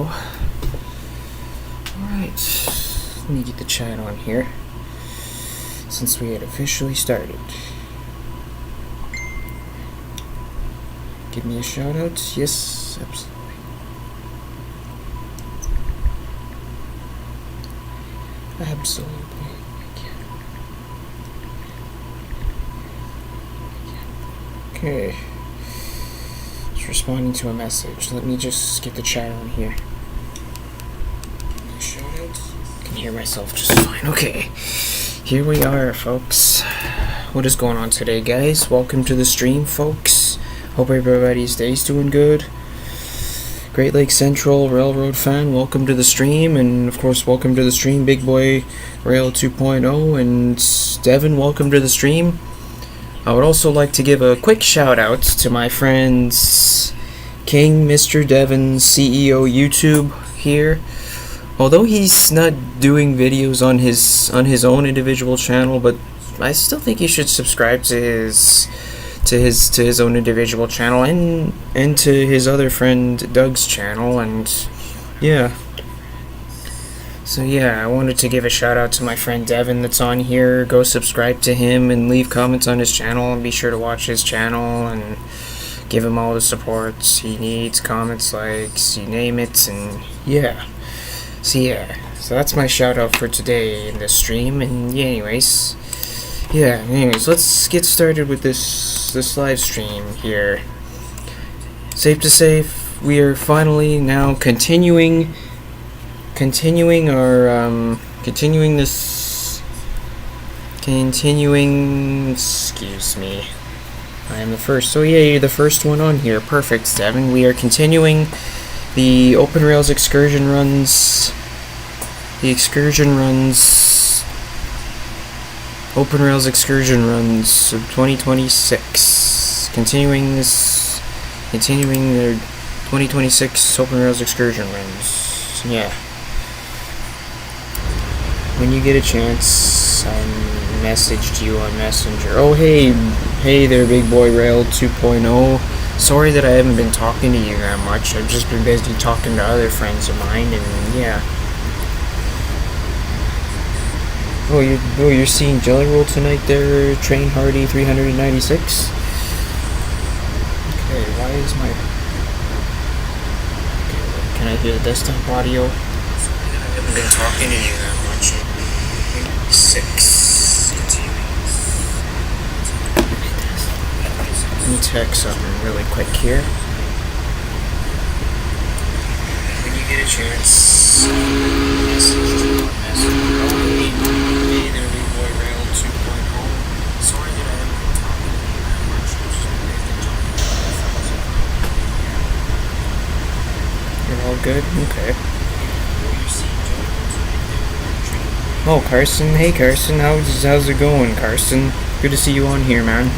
go. Alright, let me get the chat on here, since we had officially started. Give me a shout out. Yes, absolutely. Absolutely. Okay. It's responding to a message. Let me just get the chat on here. Shout out. I can hear myself just fine. Okay. Here we are, folks. What is going on today, guys? Welcome to the stream, folks. Hope everybody's day's doing good. Great Lakes Central Railroad fan, welcome to the stream, and of course welcome to the stream Big Boy Rail 2.0, and Devin, welcome to the stream. I would also like to give a quick shout out to my friends King Mr. Devin CEO YouTube here. Although he's not doing videos on his own individual channel, but I still think you should subscribe to his own individual channel and to his other friend Doug's channel, and yeah. So yeah, I wanted to give a shout out to my friend Devin that's on here. Go subscribe to him and leave comments on his channel, and be sure to watch his channel and give him all the support he needs, comments, likes, you name it, and yeah. So that's my shout out for today in this stream, and yeah, anyways, let's get started with this live stream here. Safe to say, we are finally now continuing excuse me, I am the first, so yeah, you're the first one on here. Perfect, Devin. We are continuing the Open Rails excursion runs, Open Rails excursion runs of 2026. Continuing their 2026 Open Rails excursion runs. Yeah. When you get a chance, I messaged you on Messenger. Oh, hey there, Big Boy Rail 2.0. Sorry that I haven't been talking to you that much. I've just been busy talking to other friends of mine, and yeah. Oh, you're seeing Jelly Roll tonight there, Train Hardy 396? Okay, why is my... Okay, can I hear the desktop audio? I haven't been talking to you that much. 6. Let me text something really quick here. When you get a chance, message. Hey there, Big Boy Rail 2.0. Sorry that I haven't been talking to you that much. You're all good? Okay. Oh, Carson. Hey, Carson. How's it going, Carson? Good to see you on here, man.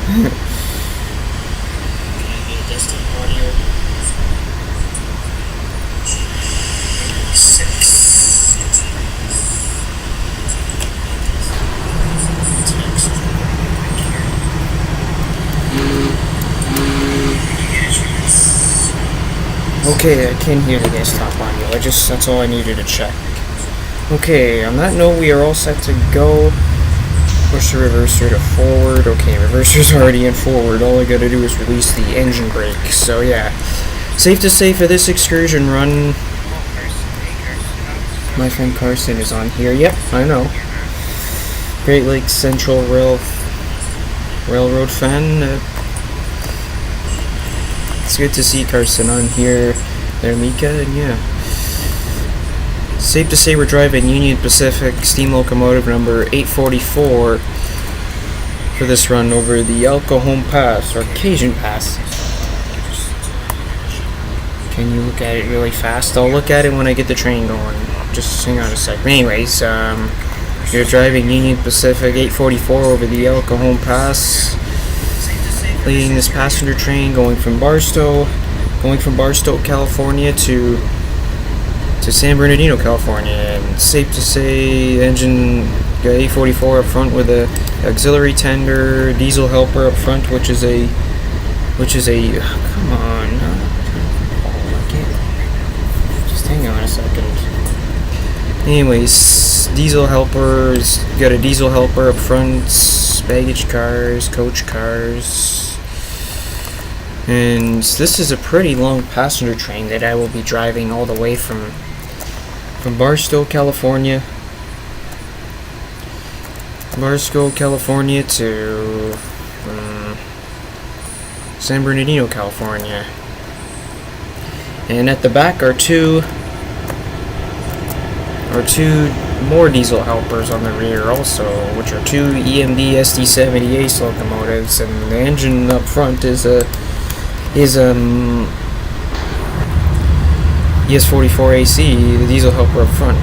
Okay, I can hear the desktop audio. That's all I needed to check. Okay, on that note, we are all set to go. Push the reverser to forward. Okay, reverser's already in forward. All I gotta do is release the engine brake. So yeah, safe to say for this excursion run, my friend Carson is on here. Yep, I know. Great Lakes Central Railroad fan. It's good to see Carson on here there, Mika, and yeah. Safe to say we're driving Union Pacific steam locomotive number 844 for this run over the Cajon Pass, or Cajon Pass. Can you look at it really fast? I'll look at it when I get the train going. Just hang on a sec. Anyways, you're driving Union Pacific 844 over the Cajon Pass, leading this passenger train going from Barstow, California to San Bernardino, California. And safe to say, engine got 844 up front with a auxiliary tender, diesel helper up front, which is a come on, I can't just Just hang on a second. Anyways, diesel helpers. Got a diesel helper up front. Baggage cars, coach cars. And this is a pretty long passenger train that I will be driving all the way from Barstow, California. Barstow, California to San Bernardino, California. And at the back are two more diesel helpers on the rear also, which are two EMD SD70 Ace locomotives, and the engine up front is ES44AC, the diesel helper up front.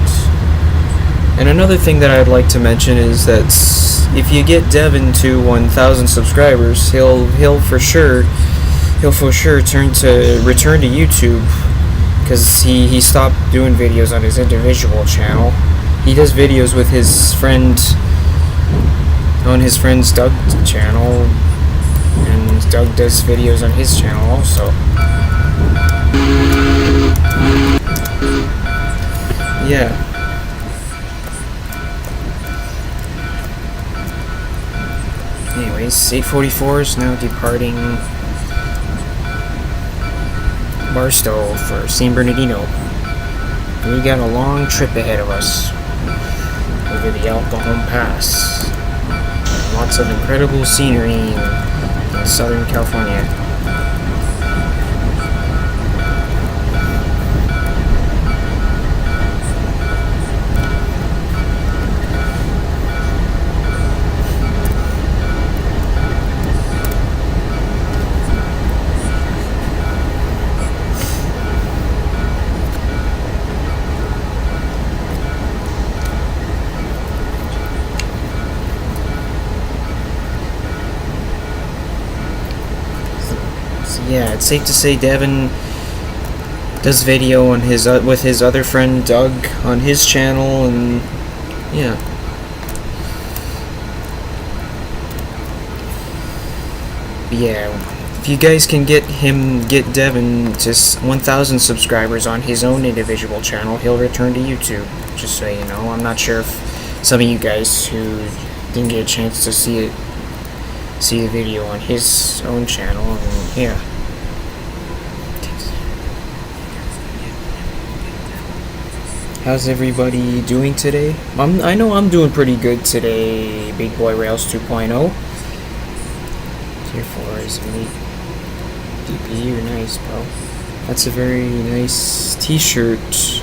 And another thing that I'd like to mention is that if you get Devin to 1,000 subscribers, he'll for sure return to YouTube, because he stopped doing videos on his individual channel. He does videos with his friend on his friend's Doug's channel, and Doug does videos on his channel also. Yeah. Anyways, 8:44 is now departing Barstow for San Bernardino. We got a long trip ahead of us over the Cajon Pass. Lots of incredible scenery in Southern California. Yeah, it's safe to say Devin does video on his with his other friend Doug on his channel, and yeah. Yeah, if you guys can get Devin just 1,000 subscribers on his own individual channel, he'll return to YouTube. Just so you know, I'm not sure if some of you guys who didn't get a chance to see the video on his own channel, and yeah. How's everybody doing today? I know I'm doing pretty good today, Big Boy Rails 2.0. Tier 4 is me. DP, you're nice, bro. That's a very nice t-shirt.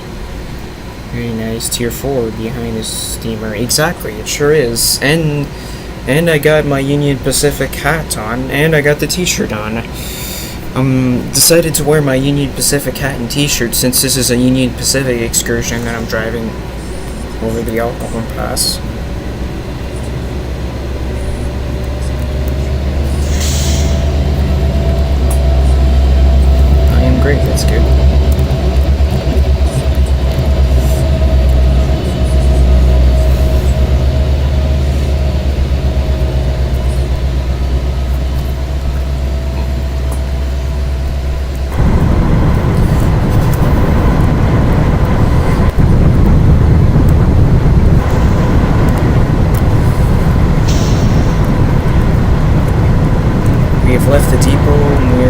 Very nice. Tier 4 behind the steamer. Exactly, it sure is. And I got my Union Pacific hat on, and I got the t-shirt on. Decided to wear my Union Pacific hat and t-shirt since this is a Union Pacific excursion that I'm driving over the Cajon Pass. I am great, that's good. We have left the depot, and we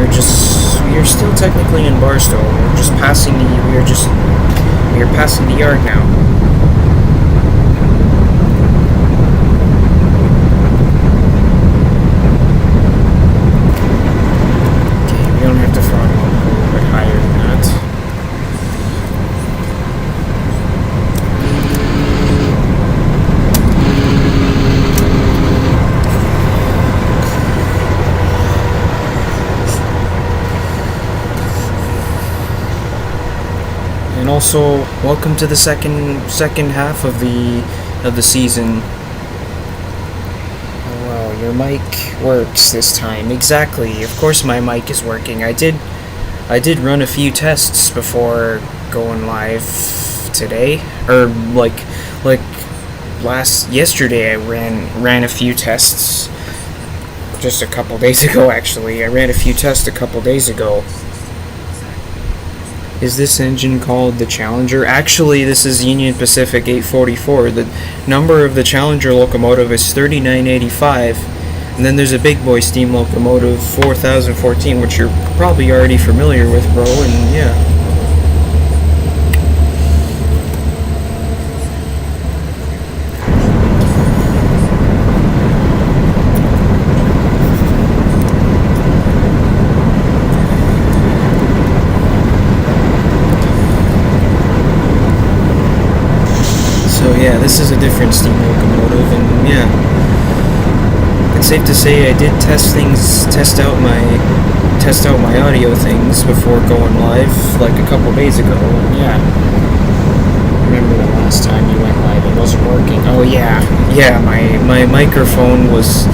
are still technically in Barstow. We are passing the yard now. Okay, we don't have to throttle a little bit higher than that. And also, welcome to the second half of the season. Oh wow, your mic works this time. Exactly. Of course my mic is working. I did run a few tests before going live today, or yesterday I ran a few tests just a couple days ago. Actually, I ran a few tests a couple days ago. Is this engine called the Challenger? Actually, this is Union Pacific 844. The number of the Challenger locomotive is 3985. And then there's a big boy steam locomotive 4014, which you're probably already familiar with, bro, and yeah. Yeah, this is a different steam locomotive, and yeah, it's safe to say I did test out my audio things before going live, like a couple days ago. And yeah, remember the last time you went live? It wasn't working. Oh yeah, my microphone was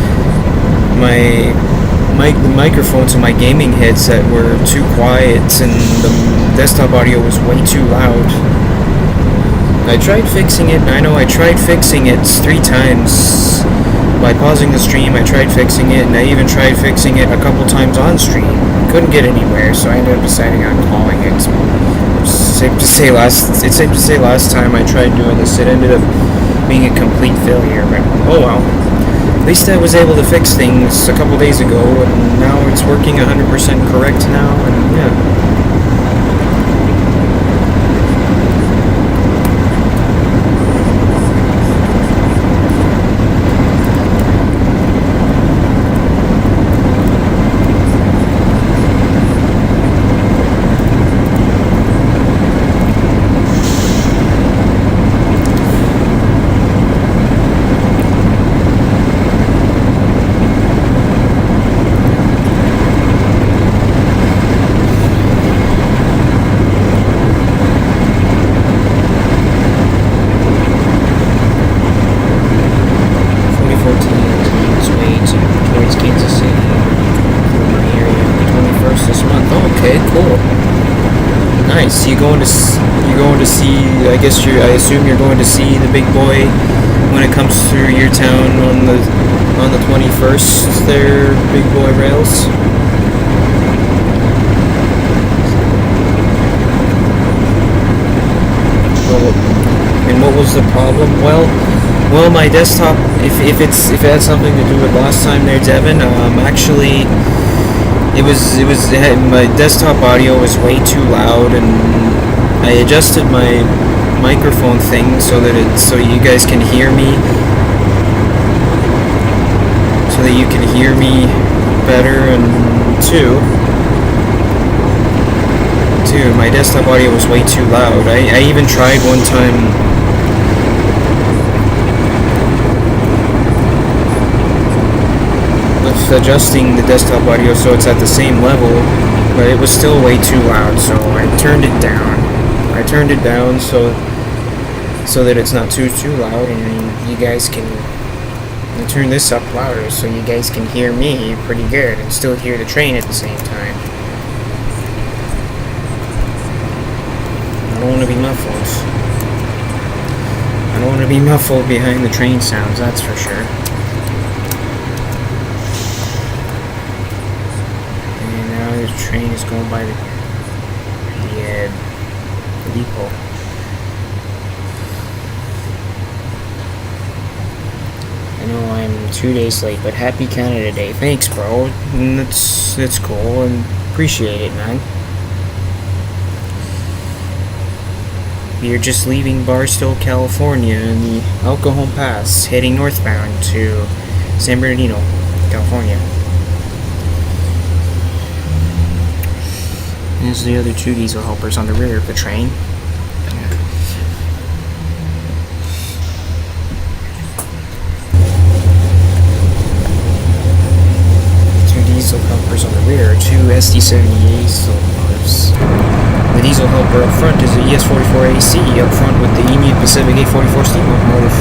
the microphone to my gaming headset were too quiet, and the desktop audio was way too loud. I tried fixing it. I know I tried fixing it 3 times. By pausing the stream, I tried fixing it, and I even tried fixing it a couple times on stream. Couldn't get anywhere, so I ended up deciding on calling it. It's safe to say last time I tried doing this, it ended up being a complete failure. But oh well. At least I was able to fix things a couple days ago, and now it's working 100% correct now, and yeah. I assume you're going to see the big boy when it comes through your town on the 21st. There, big boy rails. Well, and what was the problem? Well, my desktop. If it had something to do with last time there, Devin. Actually, my desktop audio was way too loud, and I adjusted my microphone thing so you guys can hear me, so that you can hear me better. And two, my desktop audio was way too loud. I even tried one time with adjusting the desktop audio so it's at the same level, but it was still way too loud, so I turned it down. So that it's not too loud, and you guys can turn this up louder so you guys can hear me pretty good and still hear the train at the same time. I don't want to be muffled. I don't want to be muffled behind the train sounds, that's for sure. And now the train is going by the depot. I know I'm 2 days late, but happy Canada Day. Thanks, bro. That's cool, and appreciate it, man. We are just leaving Barstow, California, in the Cajon Pass, heading northbound to San Bernardino, California. There's the other 2 diesel helpers on the rear of the train. Diesel helpers on the rear, 2 SD78 locomotives. The diesel helper up front is a ES44AC up front with the Union Pacific 844 steam locomotive.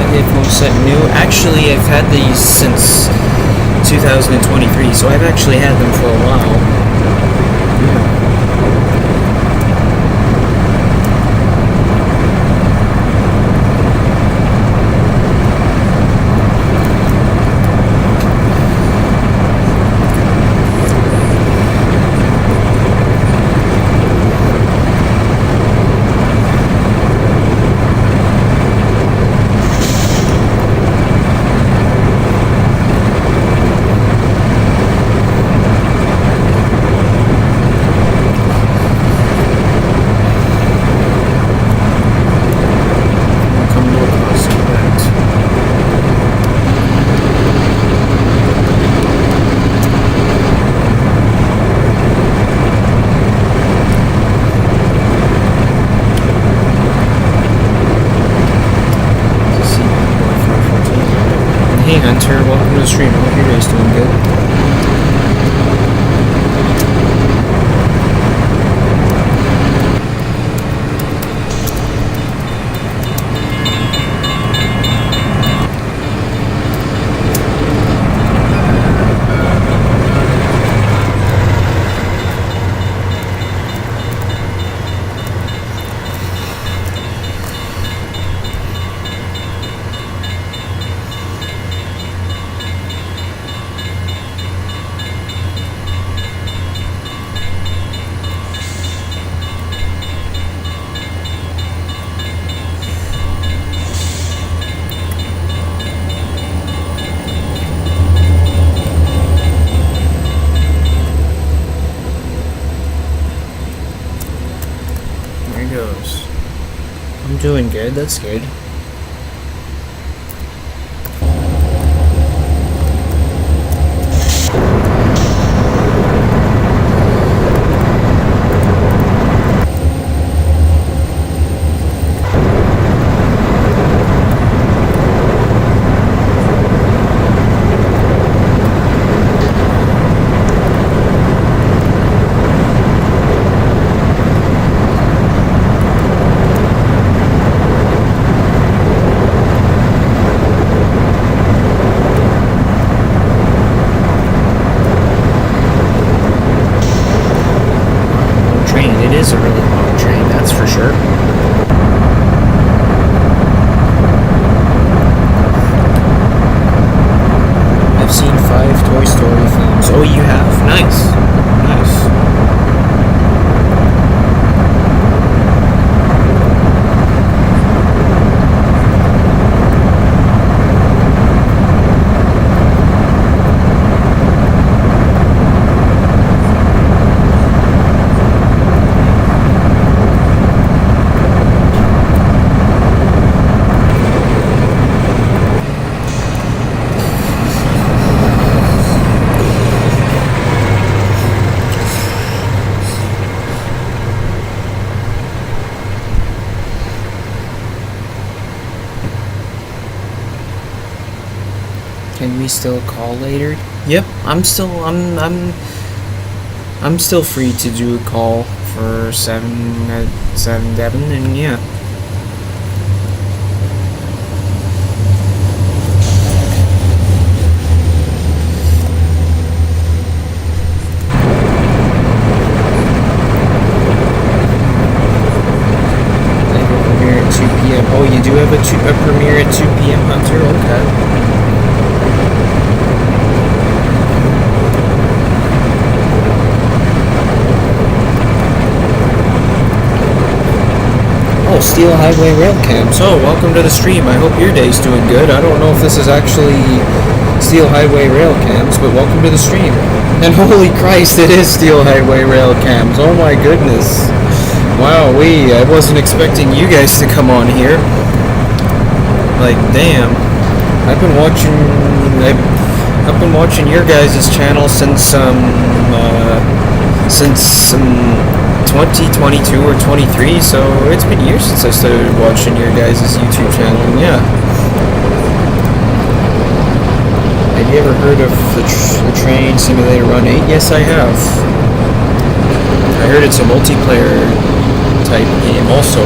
headphone set new? Actually, I've had these since 2023, so I've actually had them for a while. Yeah. Hunter, welcome to the stream. I hope your day's doing good. I'm doing good, that's good. Is a really long train, that's for sure. I've seen 5 Toy Story films. Oh, you have? Nice. Nice. Can we still call later? Yep, I'm still free to do a call for 7 Devon, and yeah. They will premiere at 2 p.m. Oh, you do have a premiere at 2 p.m. Hunter? Okay. Oh, Steel Highway Rail Cams. Oh, welcome to the stream. I hope your day's doing good. I don't know if this is actually Steel Highway Rail Cams, but welcome to the stream. And holy Christ, it is Steel Highway Rail Cams. Oh my goodness. Wow, I wasn't expecting you guys to come on here. Like, damn. I've been watching your guys' channel since 2022 or 23, so it's been years since I started watching your guys' YouTube channel, and yeah. Have you ever heard of the Train Simulator Run 8? Yes, I have. I heard it's a multiplayer type game also.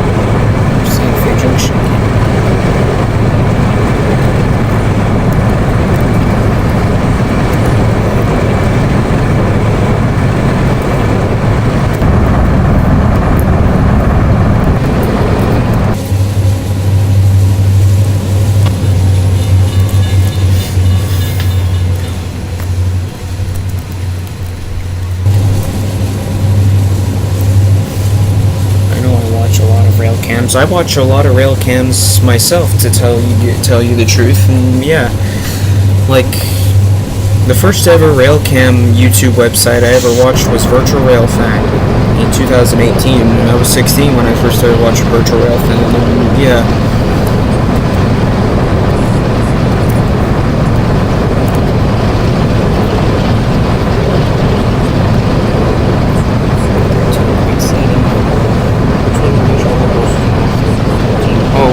cams. I watch a lot of rail cams myself, to tell you the truth. And yeah, like the first ever rail cam YouTube website I ever watched was Virtual Rail Fan in 2018, and I was 16 when I first started watching Virtual Rail Fan. And yeah.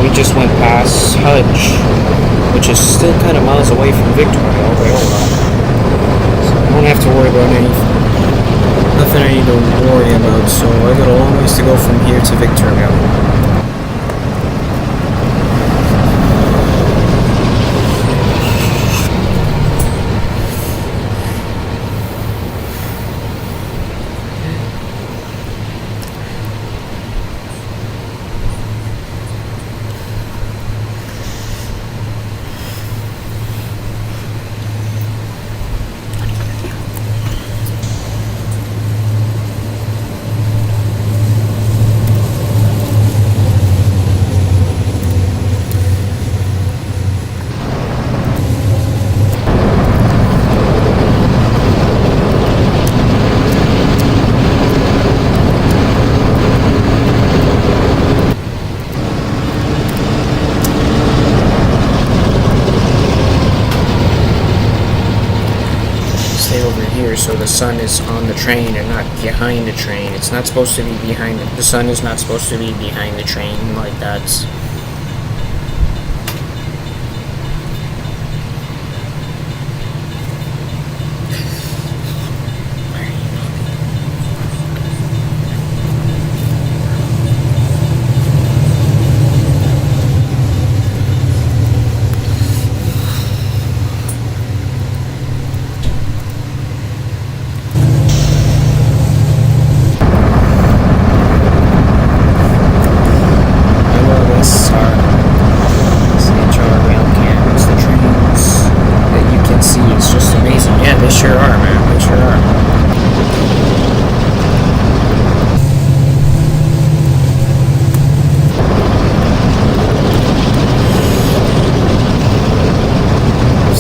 We just went past Hudge, which is still kind of miles away from Victorville, so I don't have to worry about anything. Nothing I need to worry about, so I got a long ways to go from here to Victorville. So the sun is on the train and not behind the train. It's not supposed to be behind the sun is not supposed to be behind the train like that.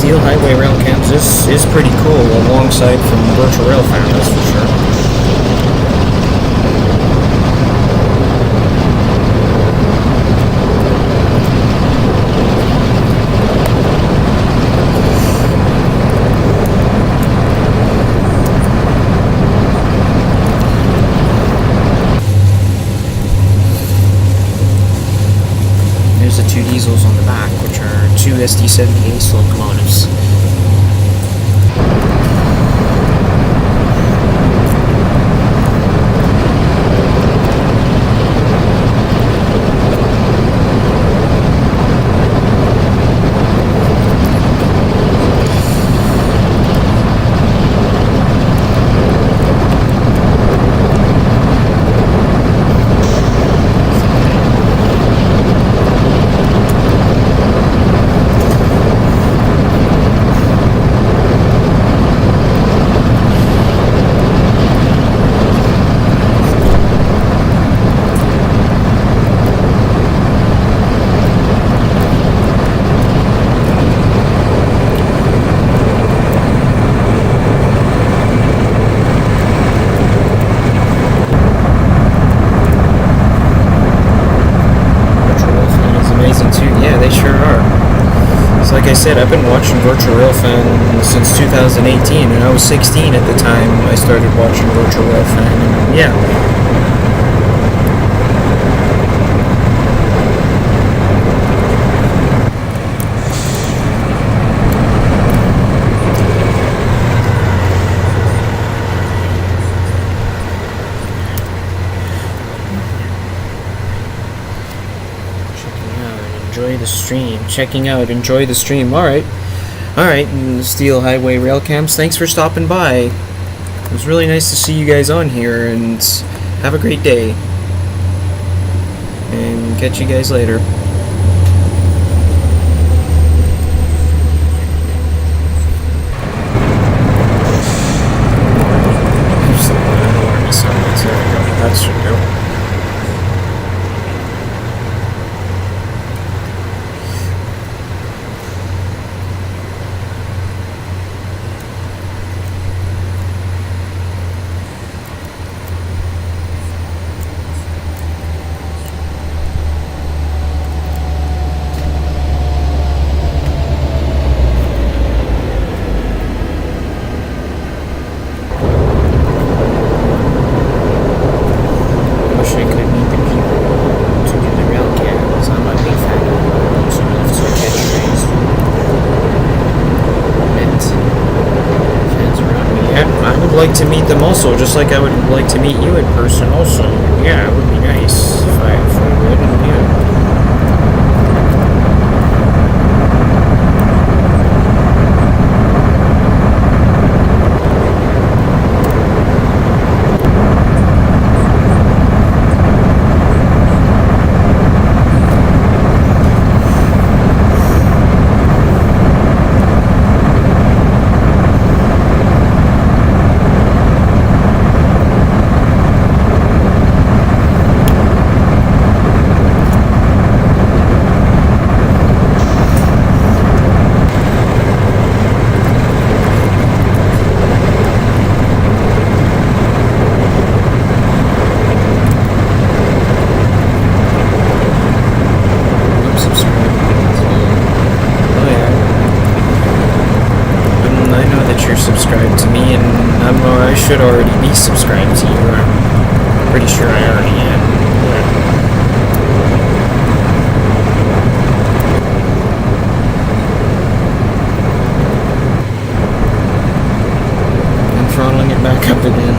Highway rail cams is pretty cool, alongside from Virtual Rail Fan, that's for sure. There's the two diesels on the back, which are two SD-70 locomotives. Like I said, I've been watching Virtual Rail Fan since 2018, and I was 16 at the time I started watching Virtual Rail Fan, and yeah. Enjoy the stream. Alright, Steel Highway Rail Cams, thanks for stopping by. It was really nice to see you guys on here, and have a great day. And catch you guys later. That should do. like to meet them also, just like I would like to meet you in person also. Yeah, it would be nice if I would, yeah. Subscribed to me, and I should already be subscribed to you. I'm pretty sure I already am. Yeah. I'm throttling it back up again.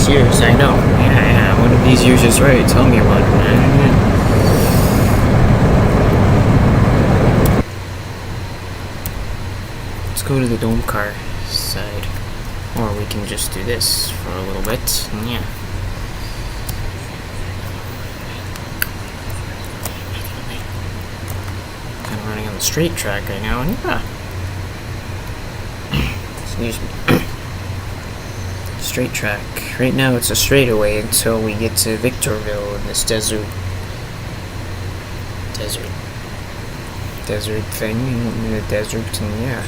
Years, I know. Yeah, one of these years is right. Tell me about it, man. Let's go to the dome car side. Or we can just do this for a little bit. Yeah. Kind of running on the straight track right now, and yeah. Excuse me. Straight track. Right now it's a straightaway until we get to Victorville in this desert thing in the desert, and yeah.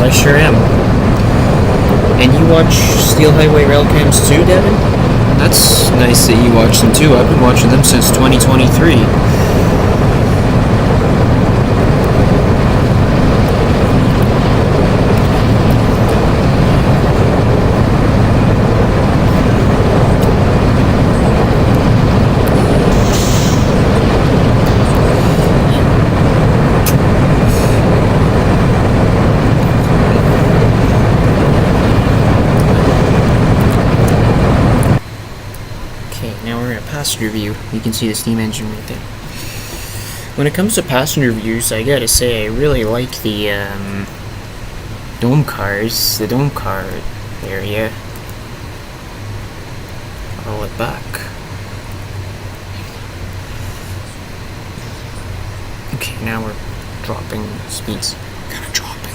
I sure am. And you watch Steel Highway rail cams too, Devin? That's nice that you watch them too. I've been watching them since 2023. Okay, now we're in a passenger view. You can see the steam engine right there. When it comes to passenger views, I gotta say I really like the dome cars, the dome car area. Roll it back. Okay, now we're dropping speeds. Gotta drop it.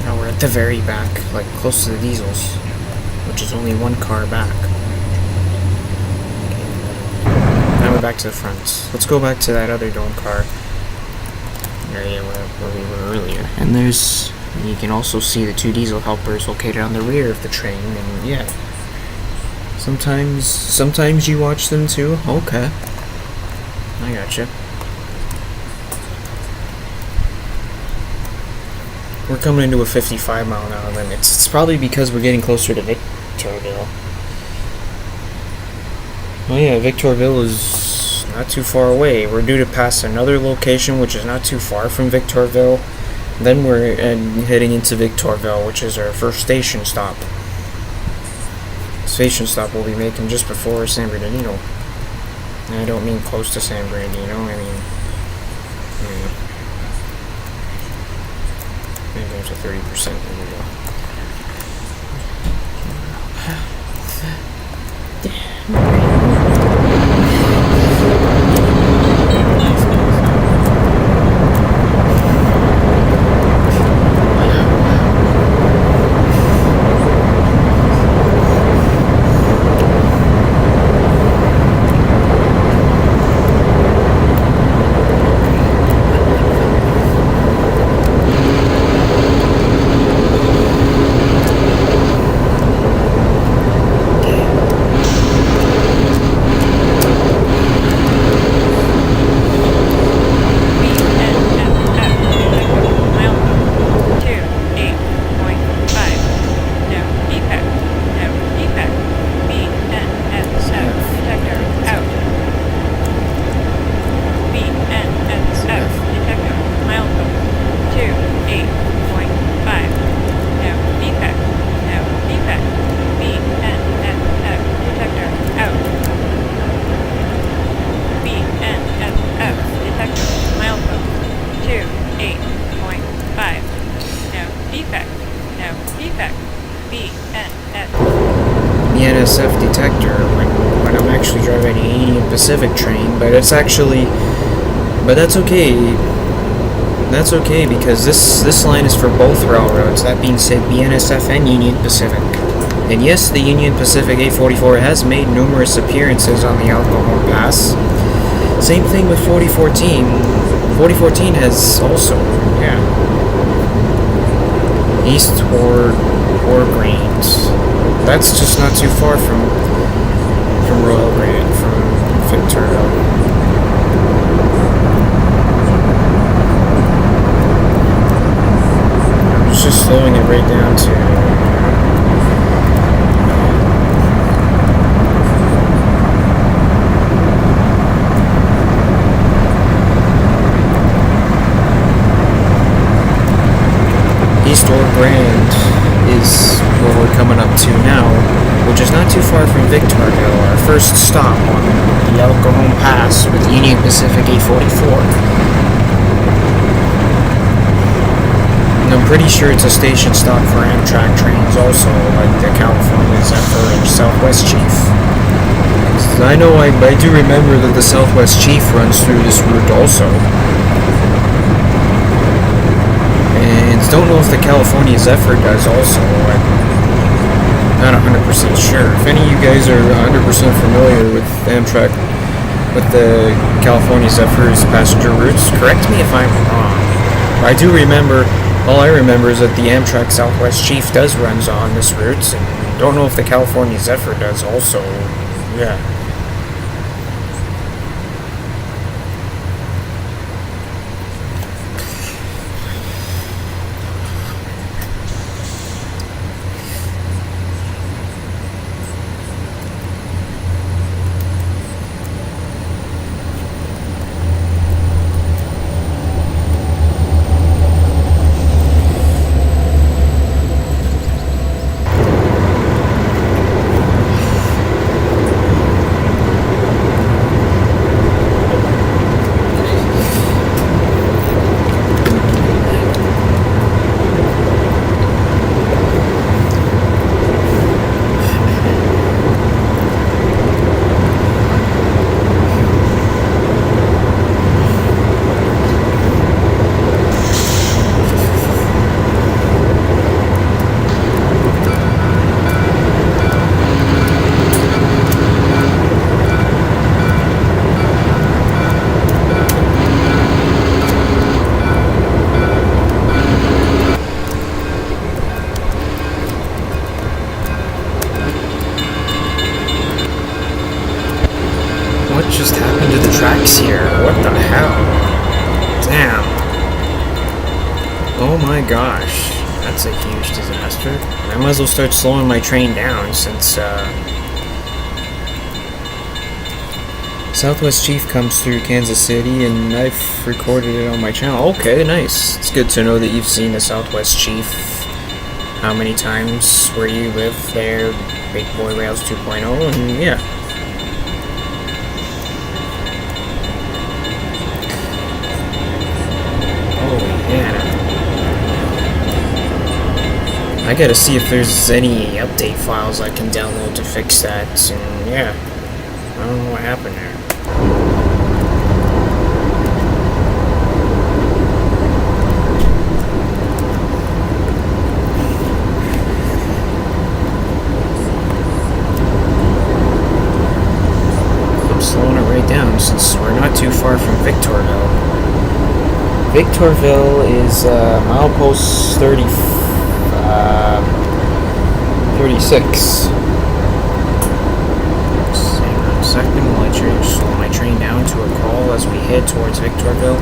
Now we're at the very back, like close to the diesels, which is only one car back. Okay. Now we're back to the front. Let's go back to that other dome car area where we were earlier. And you can also see the two diesel helpers located on the rear of the train, and yeah. Sometimes you watch them too? Okay. I gotcha. We're coming into a 55 mile an hour limit. It's probably because we're getting closer to Victorville. Oh yeah, Victorville is not too far away. We're due to pass another location which is not too far from Victorville. Then we're heading into Victorville, which is our first station stop. Station stop we'll be making just before San Bernardino. And I don't mean close to San Bernardino, I mean... maybe there's a 30%, there we go. NSF detector when I'm actually driving a Union Pacific train, but that's okay. That's okay because this line is for both railroads. That being said, BNSF and Union Pacific. And yes, the Union Pacific 844 has made numerous appearances on the Cajon Pass. Same thing with 4014. 4014 has also, yeah. East toward Grange. That's just not too far from Royal Grant, from Victorville. I'm just slowing it right down to East Grand is where we're coming up to now, which is not too far from Victorville, our first stop on the Cajon Pass with Union Pacific 844. And I'm pretty sure it's a station stop for Amtrak trains also, like the California Zephyr and Southwest Chief. I know I do remember that the Southwest Chief runs through this route also. Don't know if the California Zephyr does also. I'm not 100% sure. If any of you guys are 100% familiar with Amtrak, with the California Zephyr's passenger routes, correct me if I'm wrong. I do remember, all I remember is that the Amtrak Southwest Chief does runs on this route, and don't know if the California Zephyr does also. Yeah. my gosh, that's a huge disaster. I might as well start slowing my train down since Southwest Chief comes through Kansas City and I've recorded it on my channel. Okay, nice. It's good to know that you've seen the Southwest Chief. How many times where you live there, Big Boy Rails 2.0, and yeah. I gotta see if there's any update files I can download to fix that, and yeah, I don't know what happened there. I'm slowing it right down since we're not too far from Victorville. Victorville is milepost 36. Hang on a second while I slow my train down to a crawl as we head towards Victorville.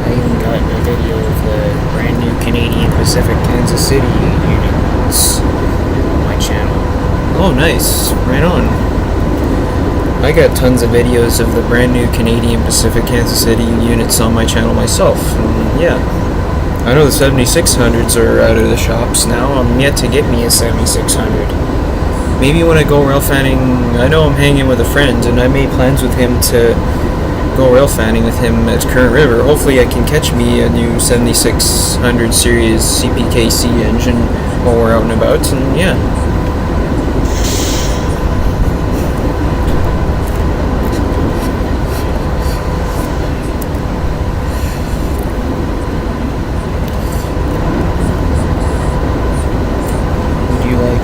I even got a video of the brand new Canadian Pacific Kansas City units on my channel. Oh, nice. Right on. I got tons of videos of the brand new Canadian Pacific Kansas City units on my channel myself. And yeah. I know the 7600s are out of the shops now. I'm yet to get me a 7600. Maybe when I go rail fanning, I know I'm hanging with a friend and I made plans with him to go rail fanning with him at Current River. Hopefully I can catch me a new 7600 series CPKC engine while we're out and about, and yeah.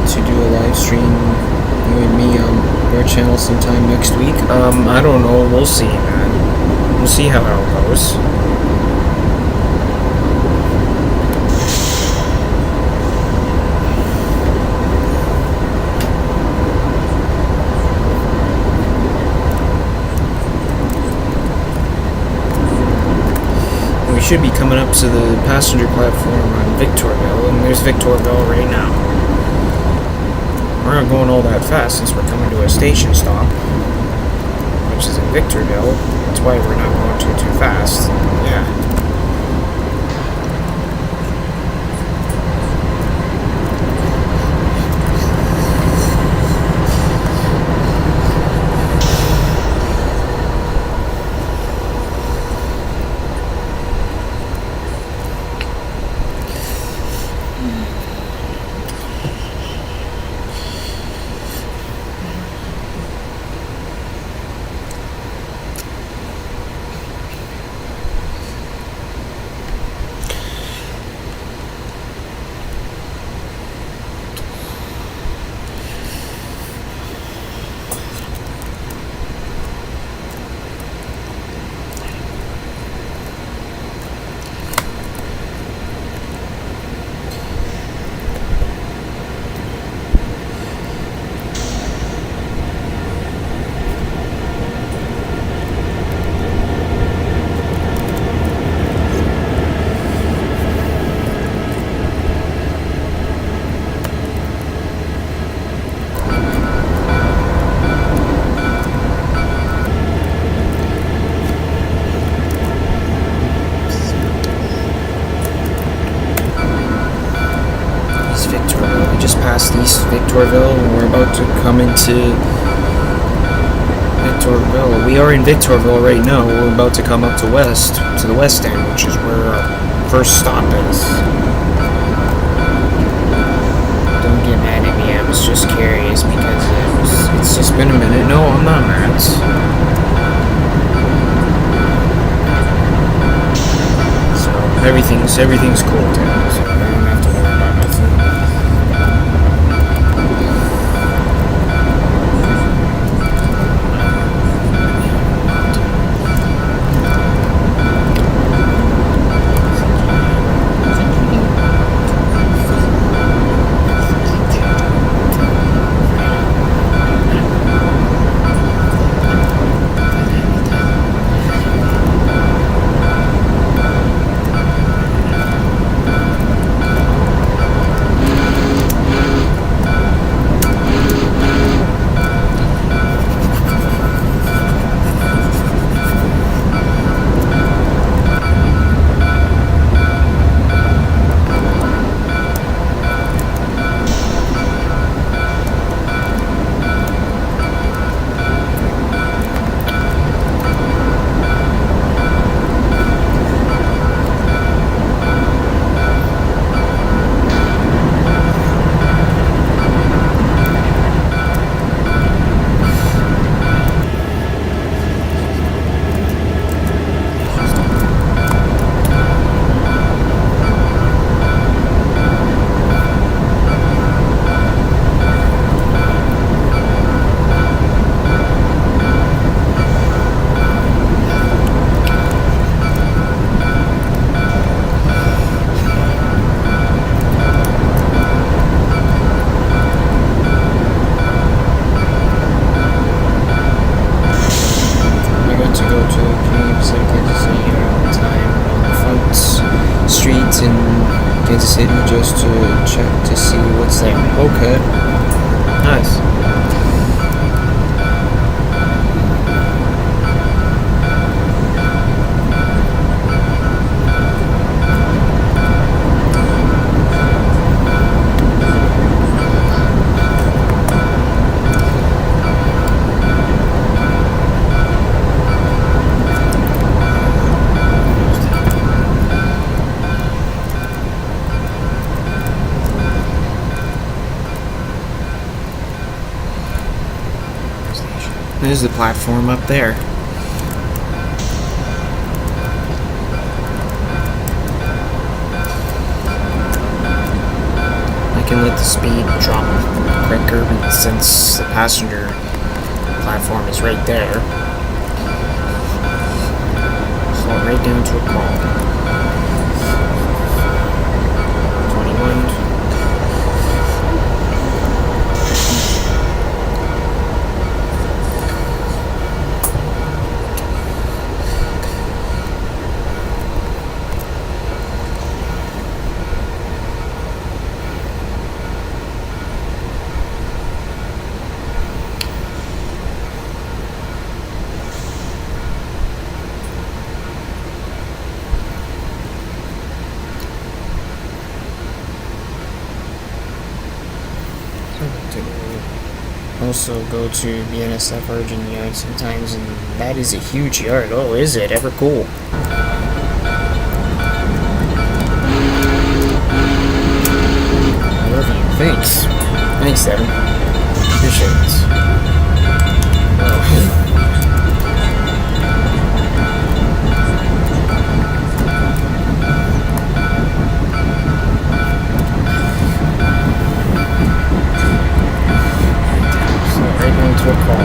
To do a live stream, you and me, on your channel sometime next week. I don't know, we'll see, man. We'll see how it all goes. We should be coming up to the passenger platform on Victorville, and there's Victorville right now. We're not going all that fast since we're coming to a station stop, which is in Victorville. That's why we're not going too fast. Yeah. East Victorville, and we're about to come into Victorville. We are in Victorville right now. We're about to come up to the west end, which is where our first stop is. Don't get mad at me, I was just curious because it's just been a minute. No, I'm not mad. So everything's cool today, so I don't have to worry about nothing. Kansas City just to check to see what's there. Okay. Nice. There's the platform up there. I can let the speed drop quicker since the passenger platform is right there. Slow it right down to a crawl. 21. Also go to BNSF Origin Yard sometimes, and that is a huge yard. Oh, is it ever cool? I love you. Thanks. Thanks, Devin. Appreciate it. Oh. To a call.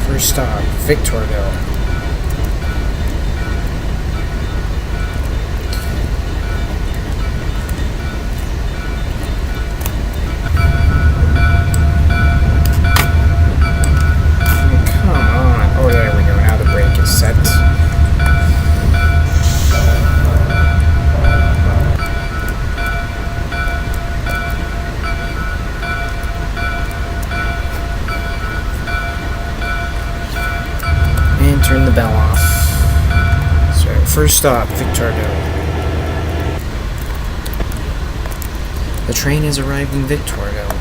First stop, Victorville. Turn the bell off. So, first stop, Victorville. The train has arrived in Victorville.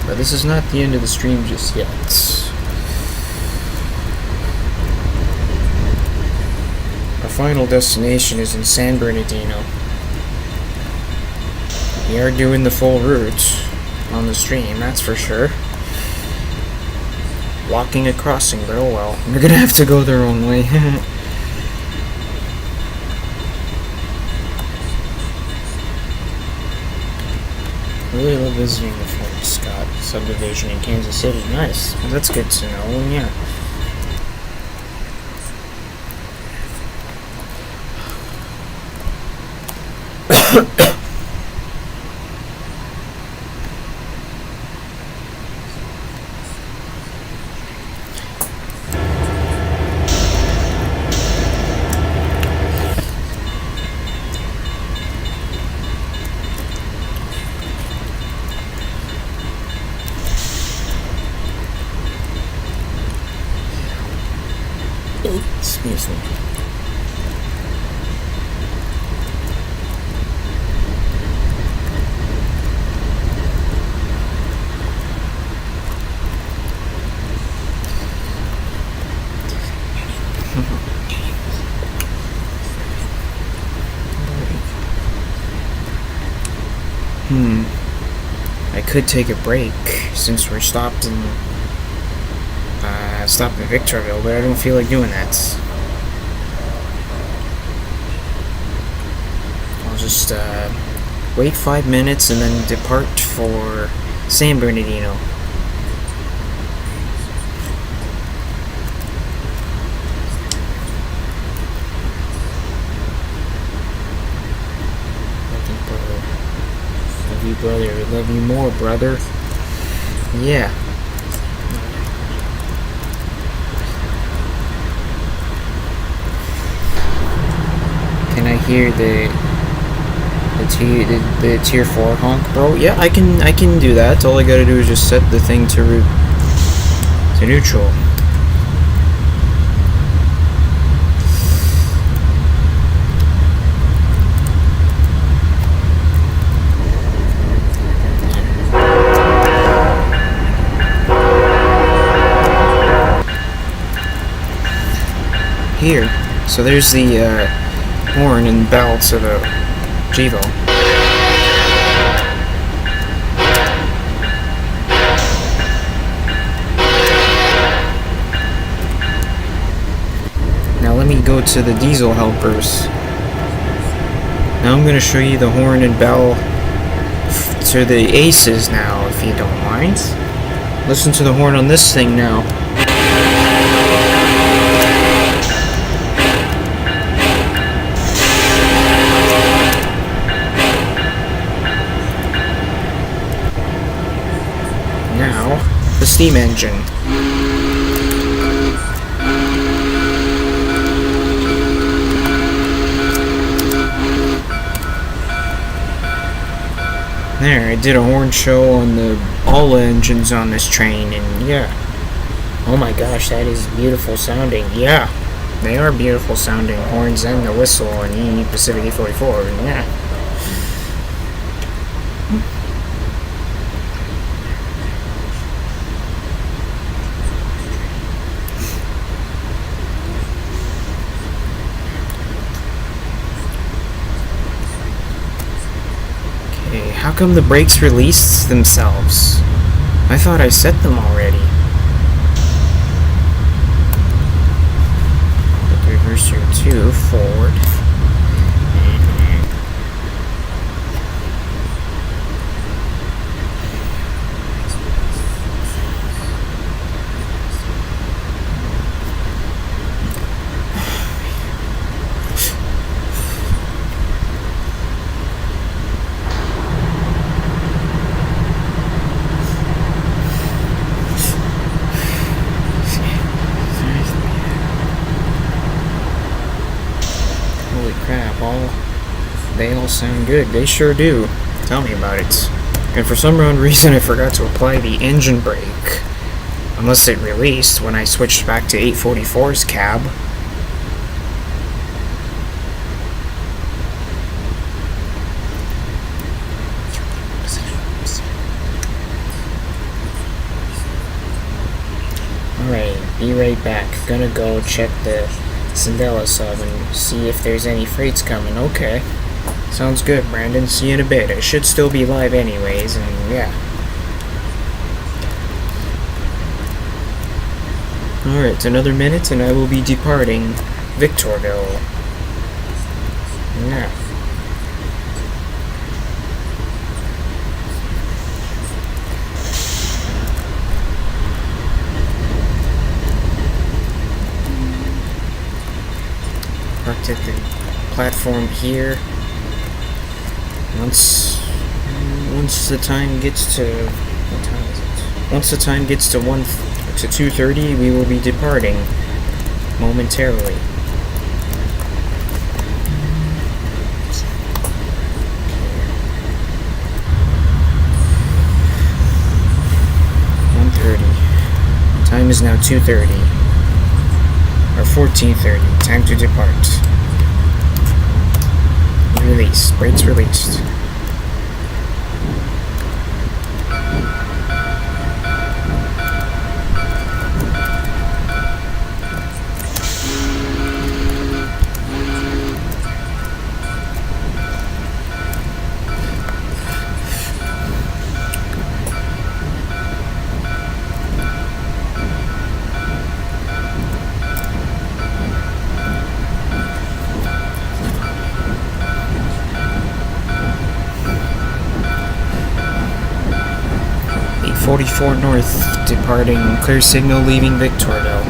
But this is not the end of the stream just yet. Our final destination is in San Bernardino. We are doing the full route on the stream, that's for sure. Walking a crossing, but oh well. They're gonna have to go their own way. I really love visiting the Fort Scott subdivision in Kansas City. Nice. Well, that's good to know, yeah. Excuse me. I could take a break since we're stopped in Victorville, but I don't feel like doing that. I'll just wait 5 minutes and then depart for San Bernardino. love you, brother. I love you more, brother. Yeah. Can I hear the tier 4 honk, bro? Yeah, I can do that. All I gotta do is just set the thing to neutral. Here, so there's the horn and bell to the Jevo. Now let me go to the diesel helpers. Now I'm going to show you the horn and bell to the aces now, if you don't mind. Listen to the horn on this thing now. Now, the steam engine. There, I did a horn show on all the engines on this train, and yeah. Oh my gosh, that is beautiful sounding. Yeah, they are beautiful sounding horns and the whistle on E Pacific 844, and yeah. How come the brakes released themselves? I thought I set them already. Reverse gear 2, forward. They all sound good. They sure do. Tell me about it. And for some unknown reason, I forgot to apply the engine brake. Unless it released when I switched back to 844's cab. Alright, be right back. Gonna go check the Sandela sub and see if there's any freights coming. Okay. Sounds good, Brandon. See you in a bit. I should still be live anyways, and yeah. Alright, another minute and I will be departing Victorville. Yeah. Parked at the platform here. Once the time gets to, what time is it? Once the time gets to 2:30, we will be departing momentarily. Time is now 2:30 or 14:30. Time to depart. Release. Brakes released. .44 north, departing clear signal, leaving Victorville.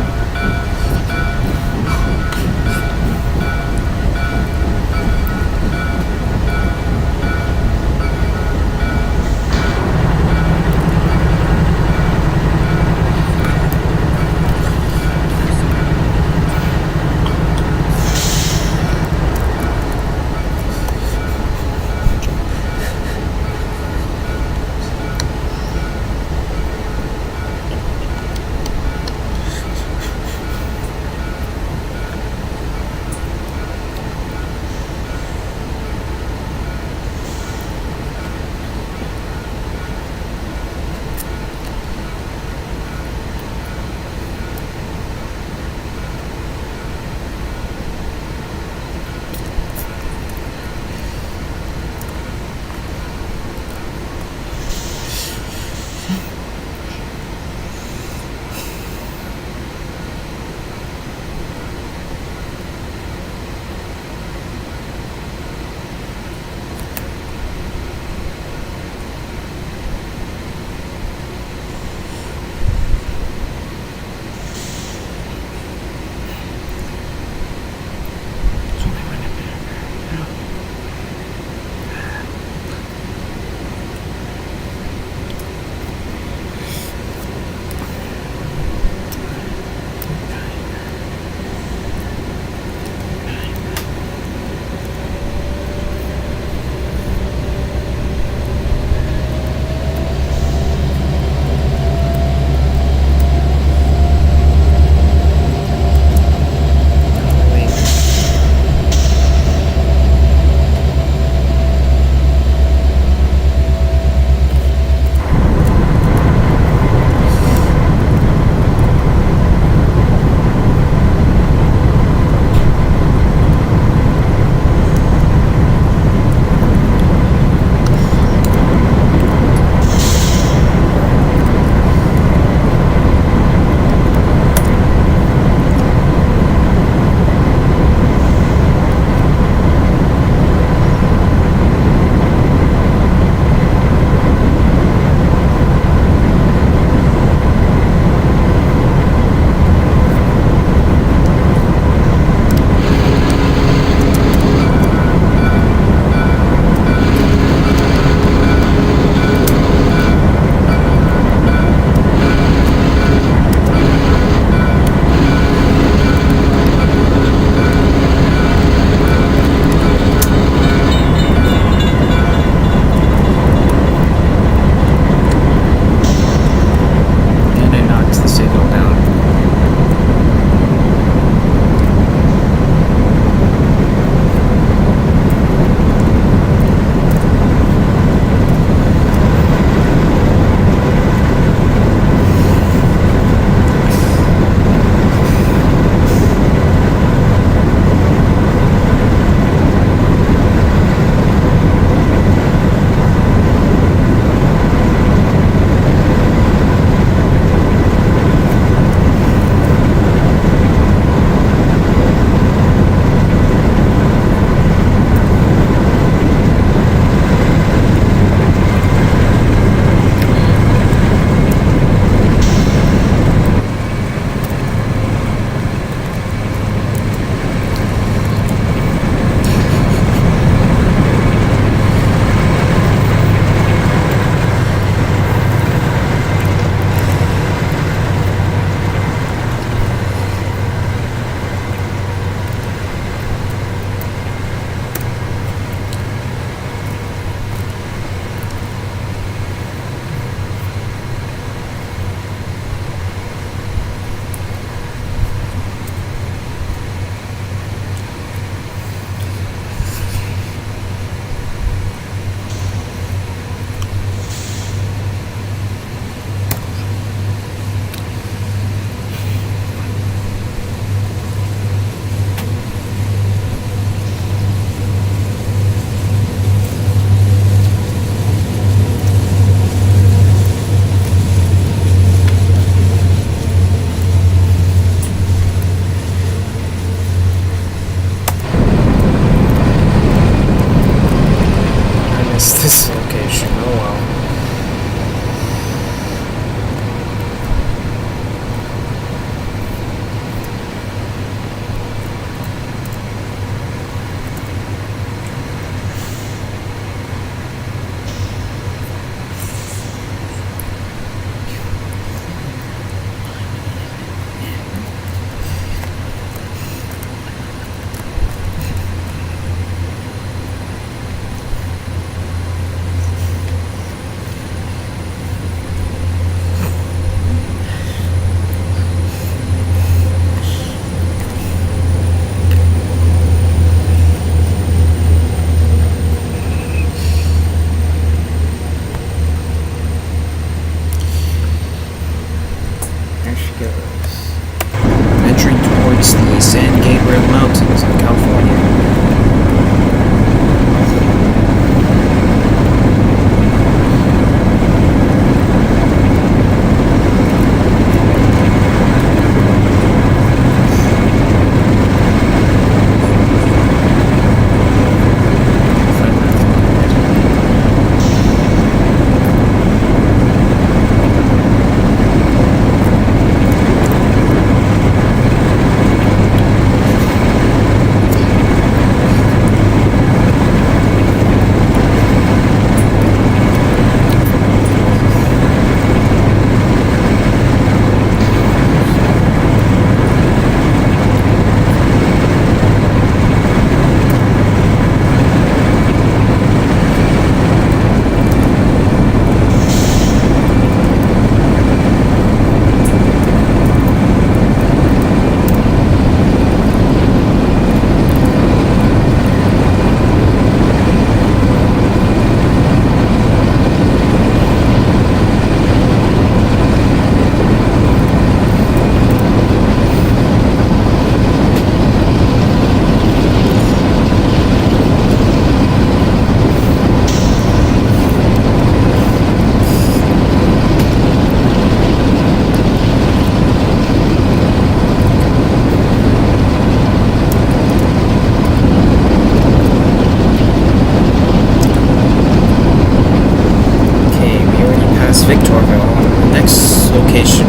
location.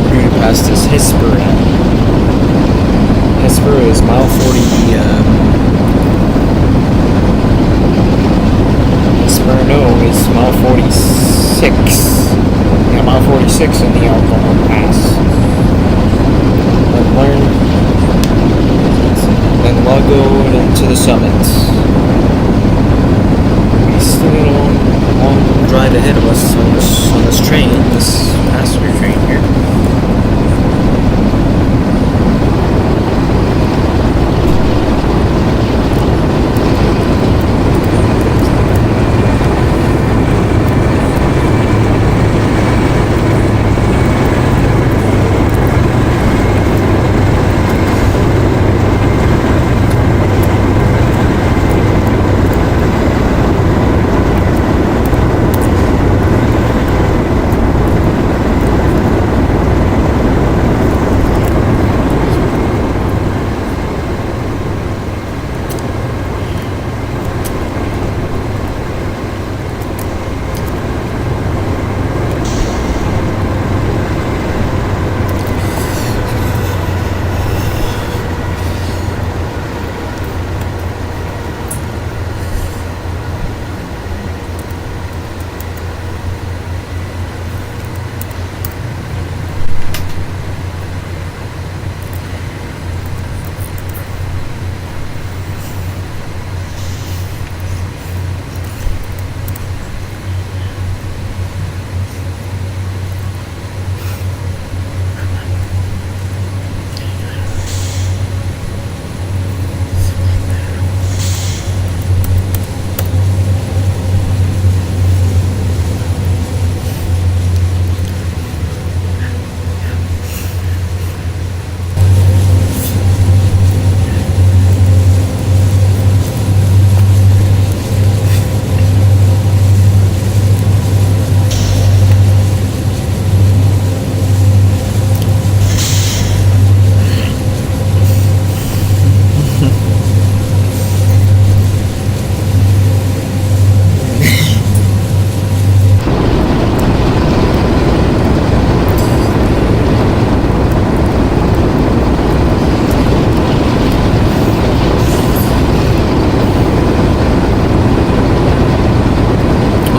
We're going to pass this Hespera. Hespera is mile 40. Hesperano is mile 46. Yeah, mile 46 in the Cajon Pass. Then Lago and into the summit. We still got a long drive ahead of us on this train, this passenger train here.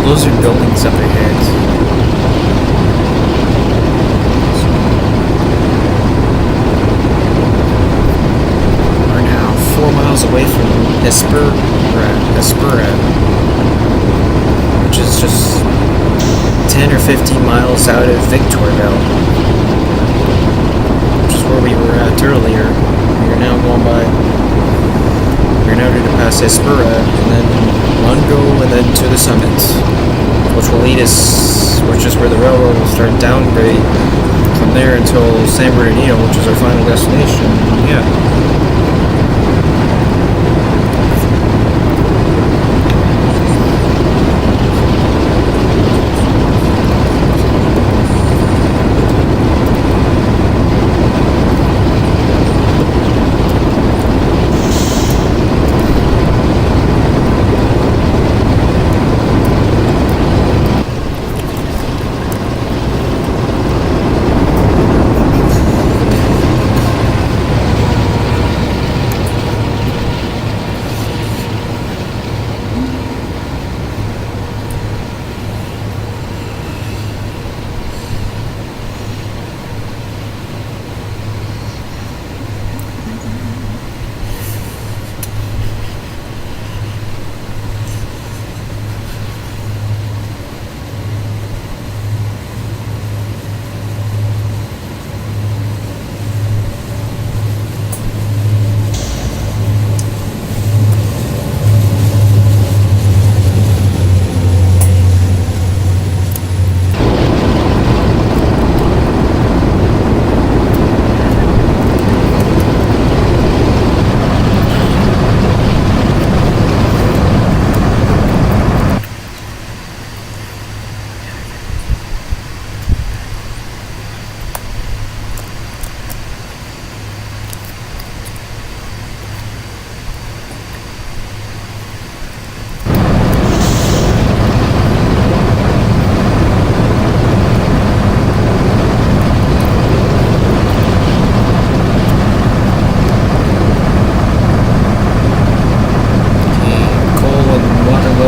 Those are buildings up ahead. We're now 4 miles away from Hespera, which is just 10 or 15 miles out of Victorville, which is where we were at earlier. We are now going by. We're now going to pass Hespera and then Mungo and then to the summit, which will lead us, which is where the railroad will start downgrade from there until San Bernardino, which is our final destination. Yeah.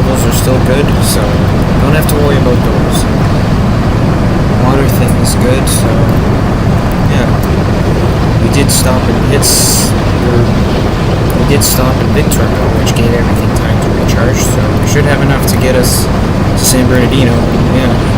levels are still good, so don't have to worry about those. Water thing is good, so yeah. We did stop in Big Terminal, which gave everything time to recharge, so we should have enough to get us to San Bernardino. Yeah.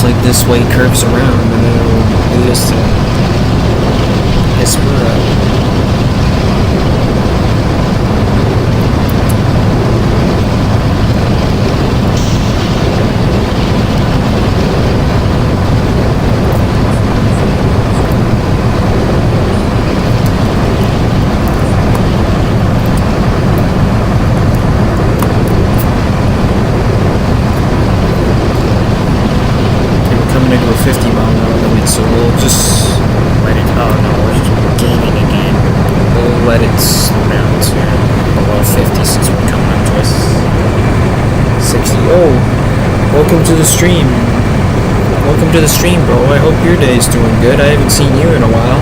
Like this way curves around and it'll lead us to Hesperia. Into a 50-mile-an-hour limit, so we'll just let it. Oh no, we're gaining again. We'll let it slow down to below 50 since we're coming up to us 60. Oh, welcome to the stream. Welcome to the stream, bro. I hope your day's doing good. I haven't seen you in a while.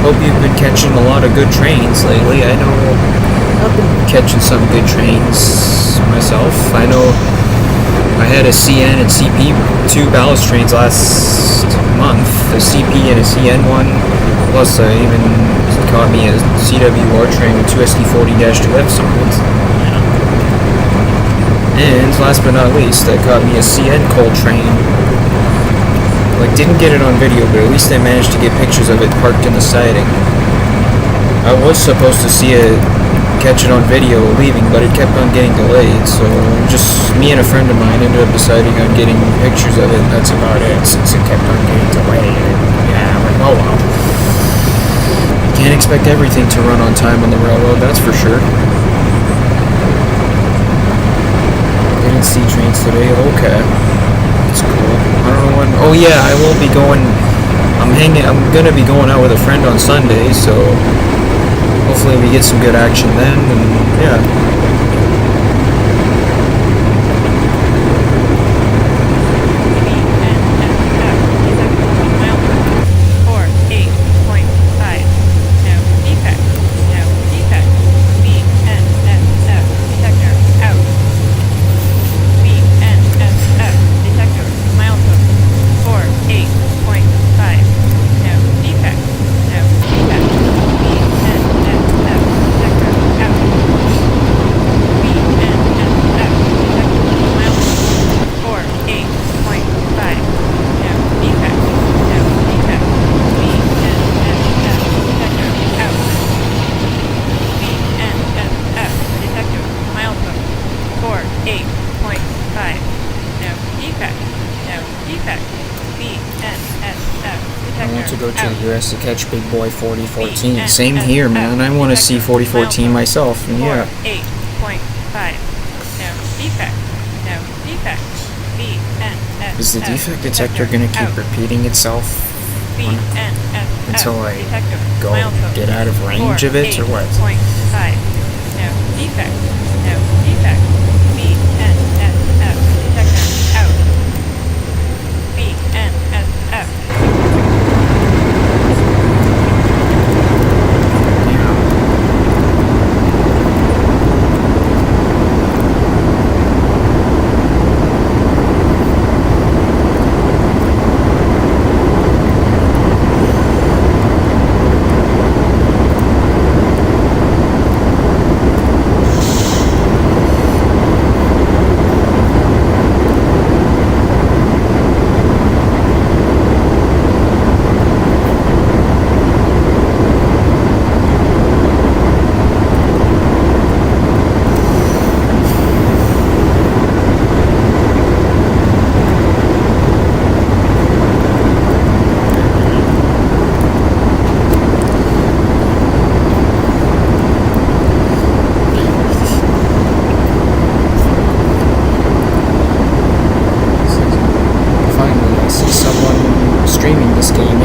Hope you've been catching a lot of good trains lately. I know I've been catching some good trains myself. I know I had a CN and CP, 2 ballast trains last month, a CP and a CN one, plus I even caught me a CWR train with 2 SD40-2F songs. And last but not least, I caught me a CN coal train. Like, didn't get it on video, but at least I managed to get pictures of it parked in the siding. I was supposed to catch it on video leaving, but it kept on getting delayed, so just me and a friend of mine ended up deciding on getting pictures of it, and that's about it, since it kept on getting delayed. Yeah, I'm like, oh well. Can't expect everything to run on time on the railroad, that's for sure. Didn't see trains today, okay. That's cool. I don't know when. Oh yeah, I will be going. I'm gonna be going out with a friend on Sunday, so hopefully we get some good action then. And yeah. To catch Big Boy 4014. Same here, man. I want to see 4014 myself. And yeah. 8.5. No defect. No defect. Is the defect detector going to keep repeating itself until I go get out of range of it, or what? No defect. No defect. Detector out. BNSF.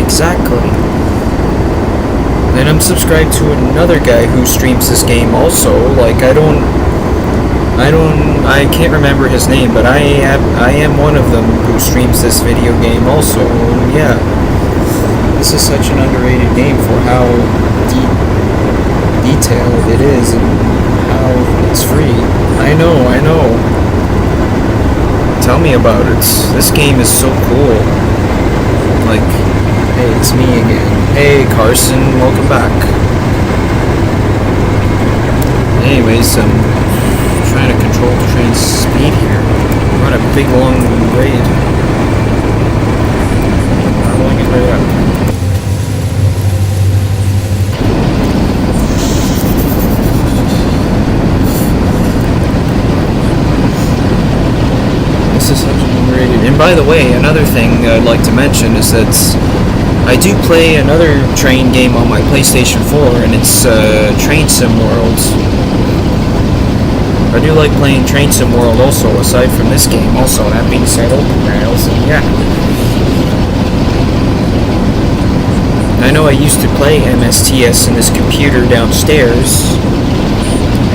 Exactly. Then I'm subscribed to another guy who streams this game also. Like I can't remember his name, but I am one of them who streams this video game also. And yeah, this is such an underrated game for how detailed it is and how it's free. I know. Tell me about it. This game is so cool. Like, hey, it's me again. Hey, Carson, welcome back. Anyways, I'm trying to control the train's speed here. We're on a big, long grade. I'm rolling it right up. This is such an underrated. And by the way, another thing I'd like to mention is that I do play another train game on my PlayStation 4, and it's Train Sim World. I do like playing Train Sim World also, aside from this game. Also, that being said, open rails, and yeah. I know I used to play MSTS in this computer downstairs,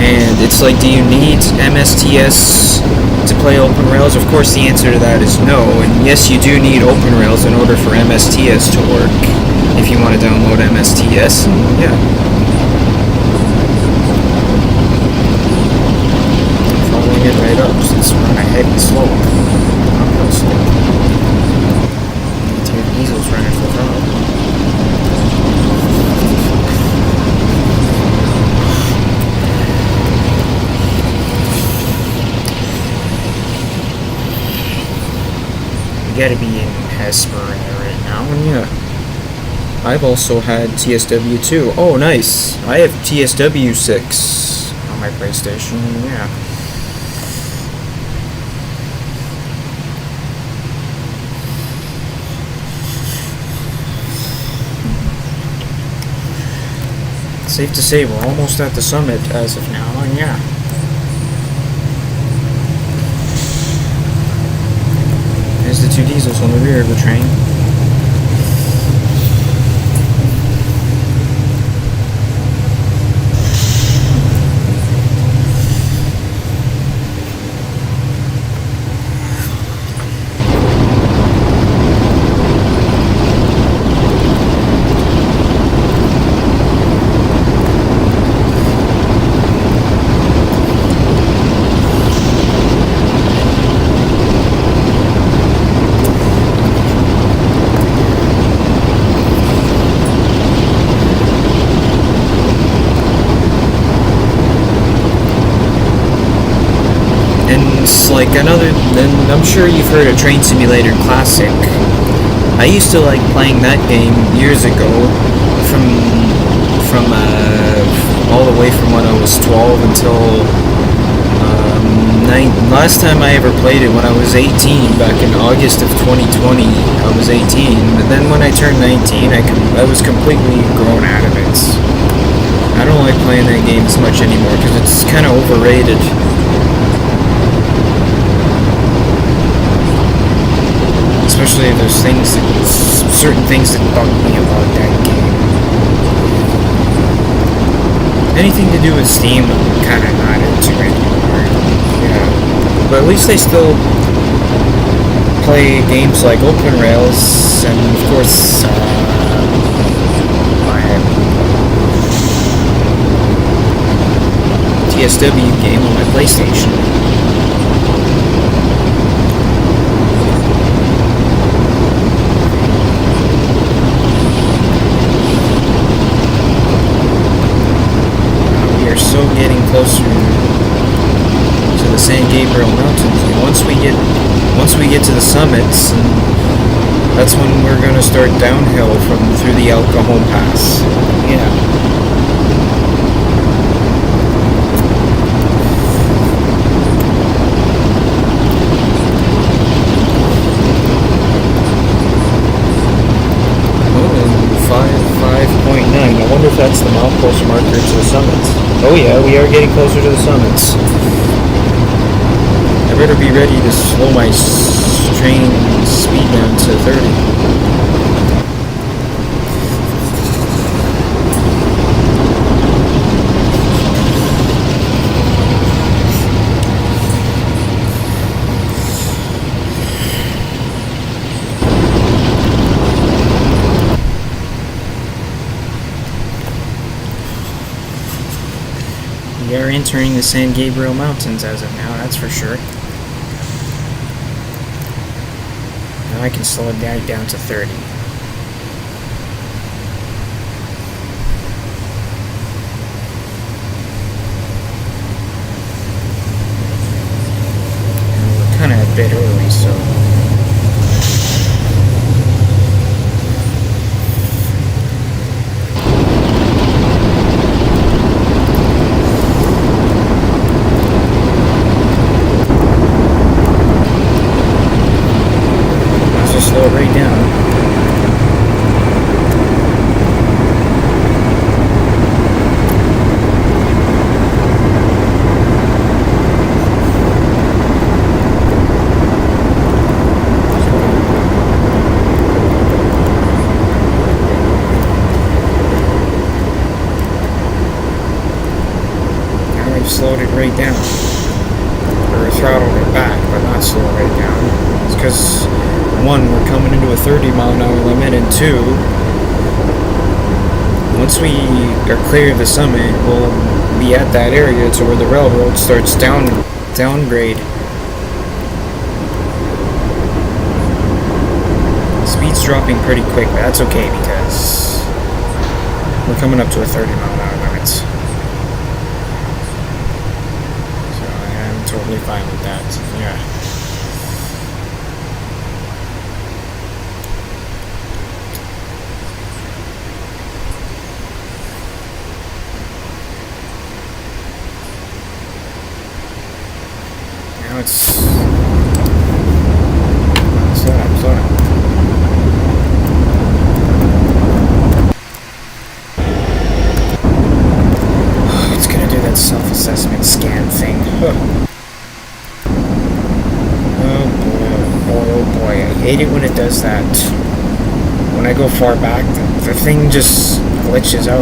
and it's like, do you need MSTS to play open rails? Of course the answer to that is no, and yes, you do need open rails in order for MSTS to work if you want to download MSTS. Yeah, following it right up since we're on a heavy slope. Uphill slope. Diesel's running full throttle. Gotta be in Hesper right now, and yeah. I've also had TSW2. Oh, nice. I have TSW6 on my PlayStation, yeah. Safe to say we're almost at the summit as of now, and yeah. There's the two diesels. Jesus on the rear of the train. Like another, then I'm sure you've heard of Train Simulator Classic. I used to like playing that game years ago, from all the way from when I was 12 until last time I ever played it when I was 18, back in August of 2020. I was 18, but then when I turned 19, I was completely grown out of it. I don't like playing that game as much anymore because it's kind of overrated. Especially if there's certain things that bug me about that game. Anything to do with Steam, I'm kind of not into anymore. Yeah, but at least I still play games like Open Rails and, of course, my TSW game on my PlayStation. So getting closer to the San Gabriel Mountains, and once we get to the summits, that's when we're gonna start downhill through the Cajon Pass. Yeah. I wonder if that's the milepost marker to the summits. Oh yeah, we are getting closer to the summits. I better be ready to slow my train speed down to 30. We are entering the San Gabriel Mountains as of now, that's for sure. Now I can slow it down to 30. And we're kind of a bit early, so... slow it right down. Now we've slowed it right down. Or throttled it back, but not slowed it right down. It's because one, we're coming into a 30-mile-an-hour limit, and two, once we are clear of the summit, we'll be at that area to where the railroad starts downgrade. Speed's dropping pretty quick, but that's okay because we're coming up to a 30-mile-an-hour limit. So I'm totally fine with that, yeah. Now it's slow down. It's gonna do that self-assessment scan thing. hate it when it does that. When I go far back, the thing just glitches out.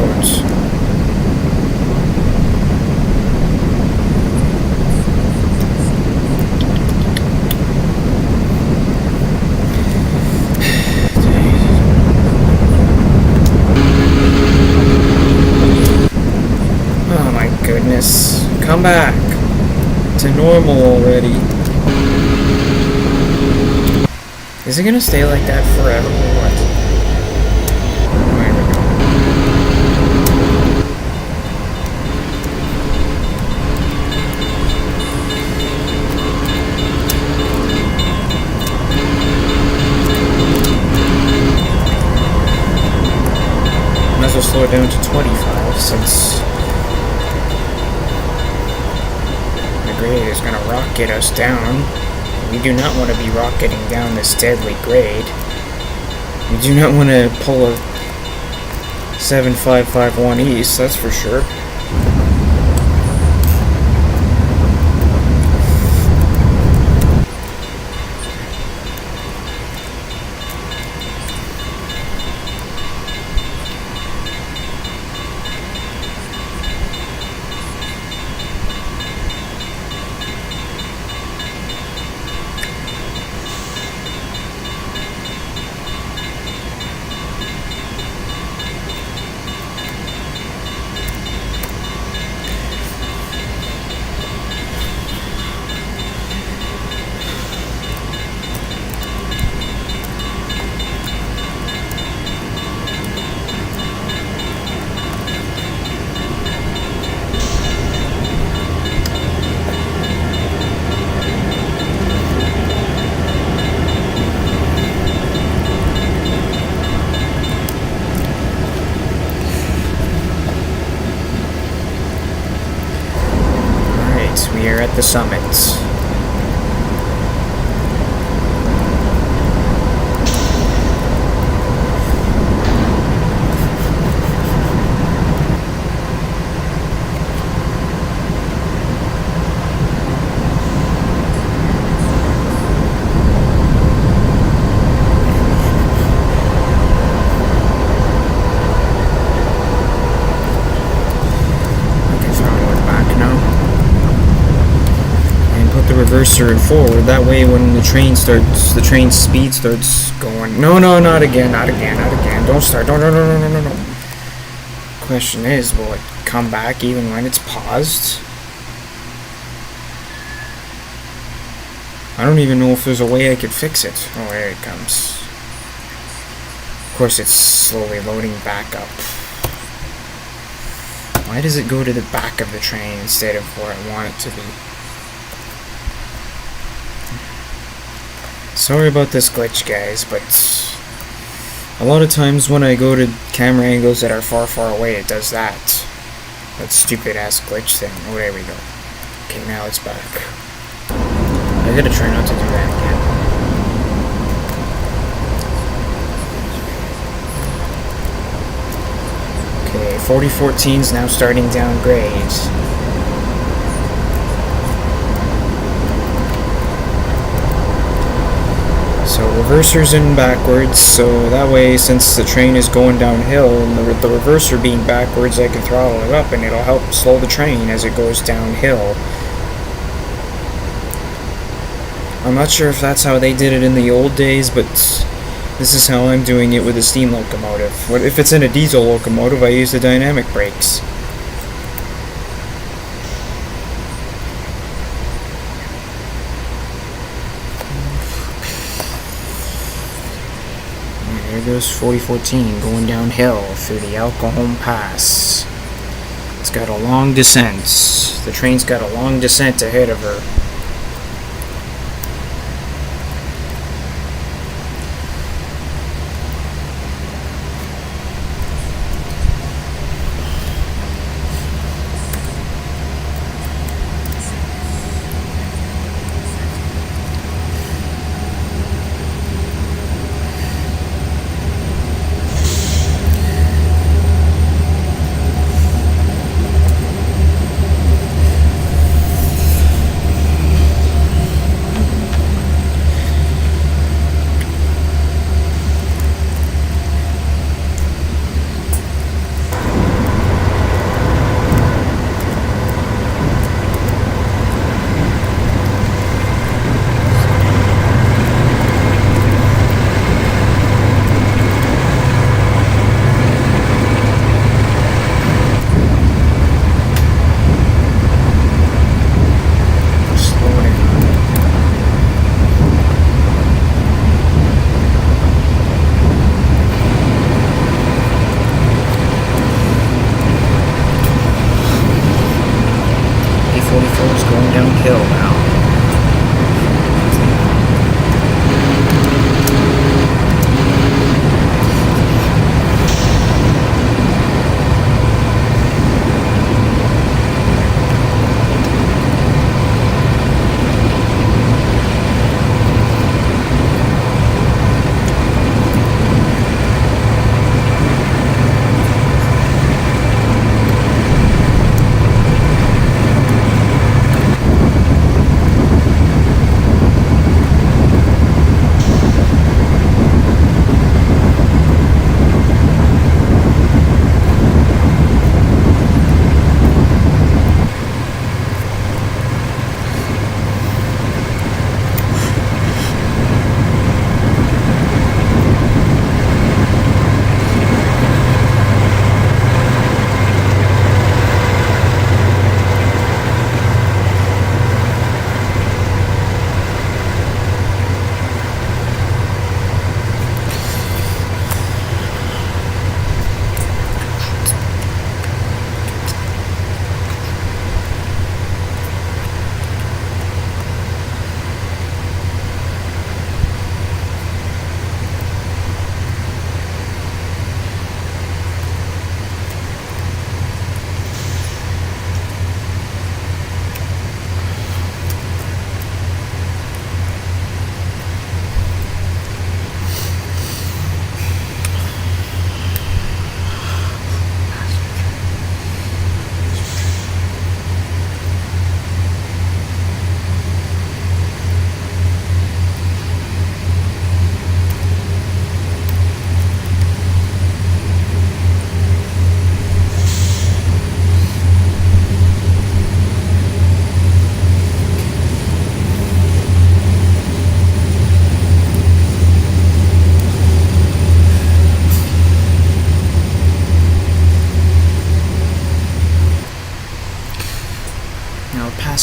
Oh my goodness. Come back to normal already. Is it gonna stay like that forever or what? There we go. Might as well slow it down to 25 since the grade is gonna rocket us down. We do not want to be rocketing down this deadly grade. We do not want to pull a 7551 east, that's for sure. We are at the summit. Reverser and forward. That way, when the train speed starts going. No, not again. Don't start. No. Question is, will it come back even when it's paused? I don't even know if there's a way I could fix it. Oh, there it comes. Of course, it's slowly loading back up. Why does it go to the back of the train instead of where I want it to be? Sorry about this glitch, guys, but a lot of times when I go to camera angles that are far away, it does that. That stupid ass glitch thing. Oh, there we go. Okay, now it's back. I gotta try not to do that again. Okay, 4014's now starting down grades. So reverser's in backwards, so that way, since the train is going downhill, and the reverser being backwards, I can throttle it up and it'll help slow the train as it goes downhill. I'm not sure if that's how they did it in the old days, but this is how I'm doing it with a steam locomotive. If it's in a diesel locomotive, I use the dynamic brakes. There goes 4014 going downhill through the Cajon Pass. It's got a long descent. The train's got a long descent ahead of her.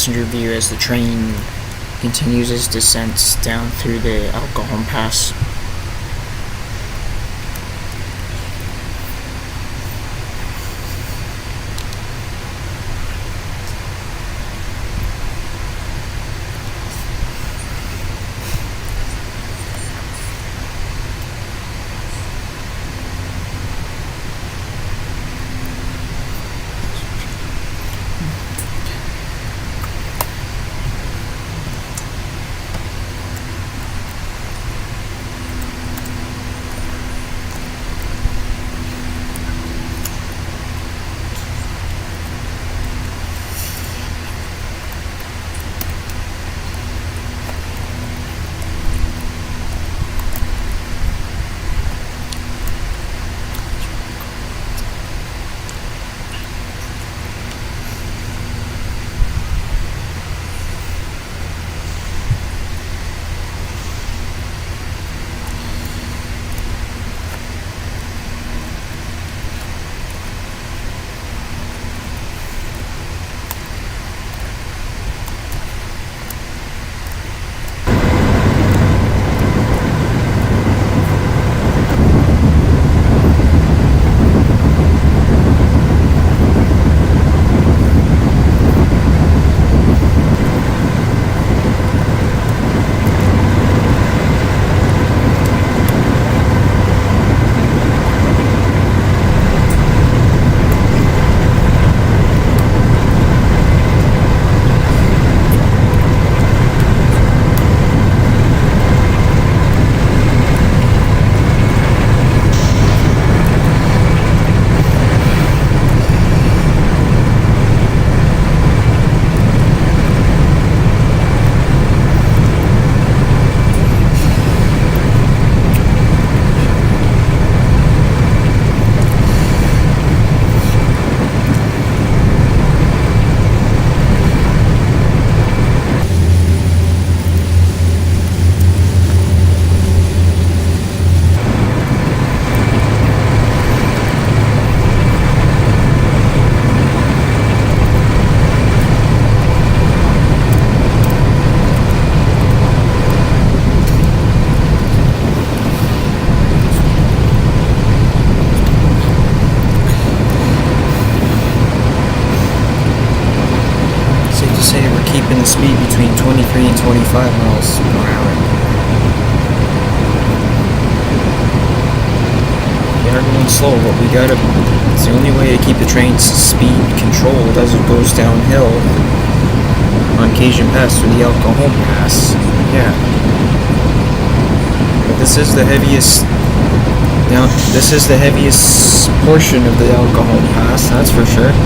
passenger view as the train continues its descent down through the Cajon Pass. Keeping the speed between 23 and 25 miles per hour. We are going slow, but we gotta. It's the only way to keep the train's speed controlled as it goes downhill on Cajon Pass through the Cajon Pass. Yeah. But this is the heaviest. Now, this is the heaviest portion of the Cajon Pass, that's for sure.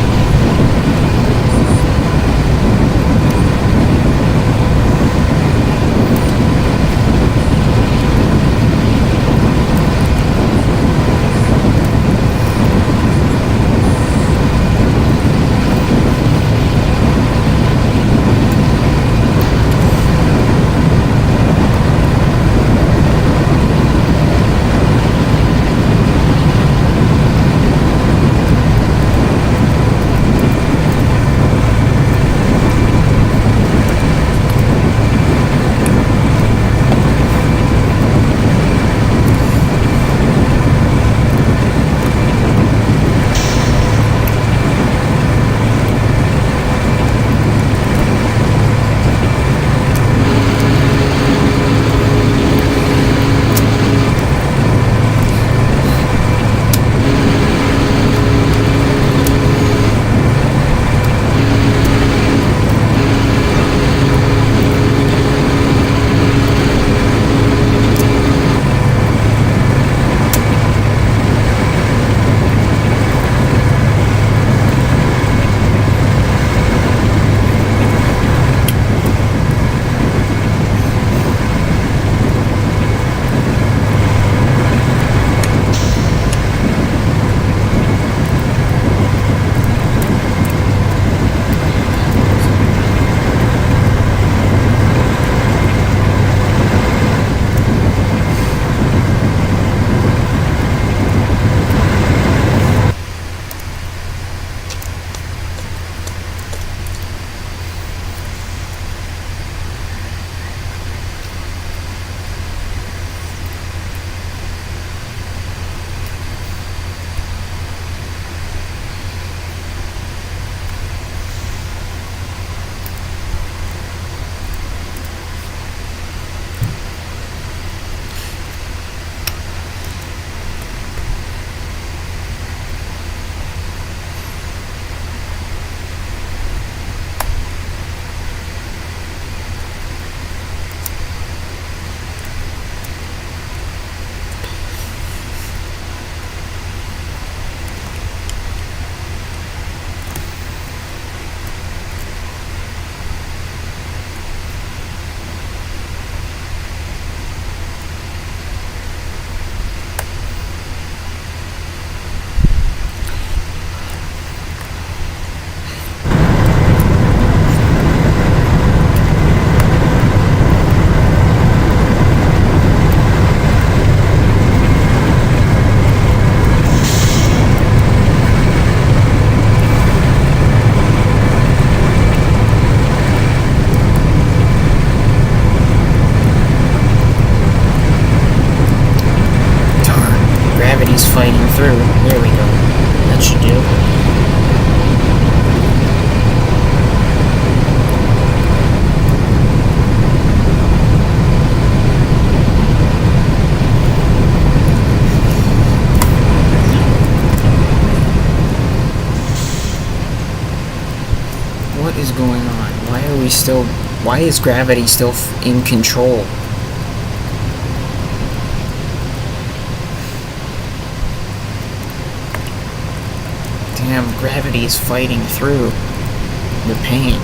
through. There we go. That should do. What is going on? Why is gravity still in control? Damn, gravity is fighting through the pain.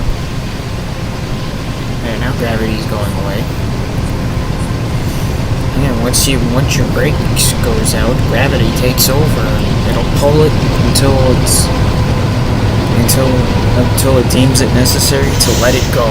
There, now gravity's going away. Yeah, once your brake goes out, gravity takes over. It'll pull it until it deems it necessary to let it go.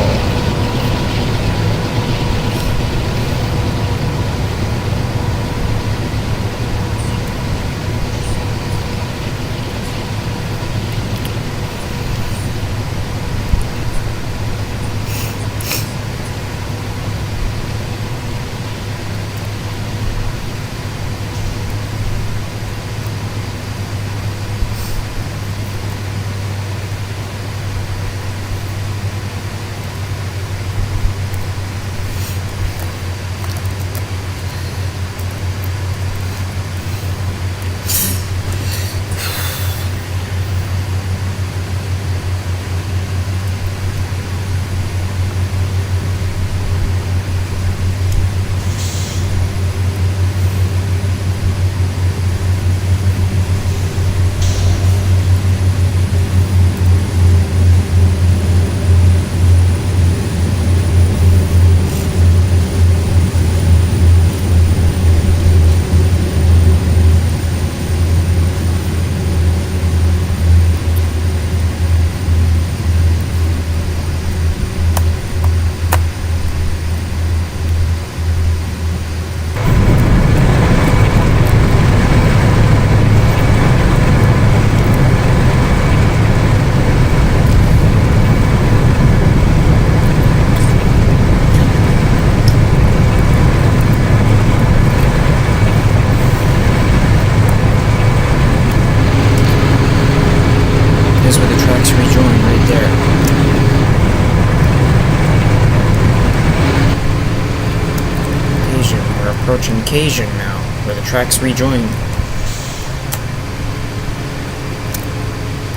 Approaching Cajon now, where the tracks rejoin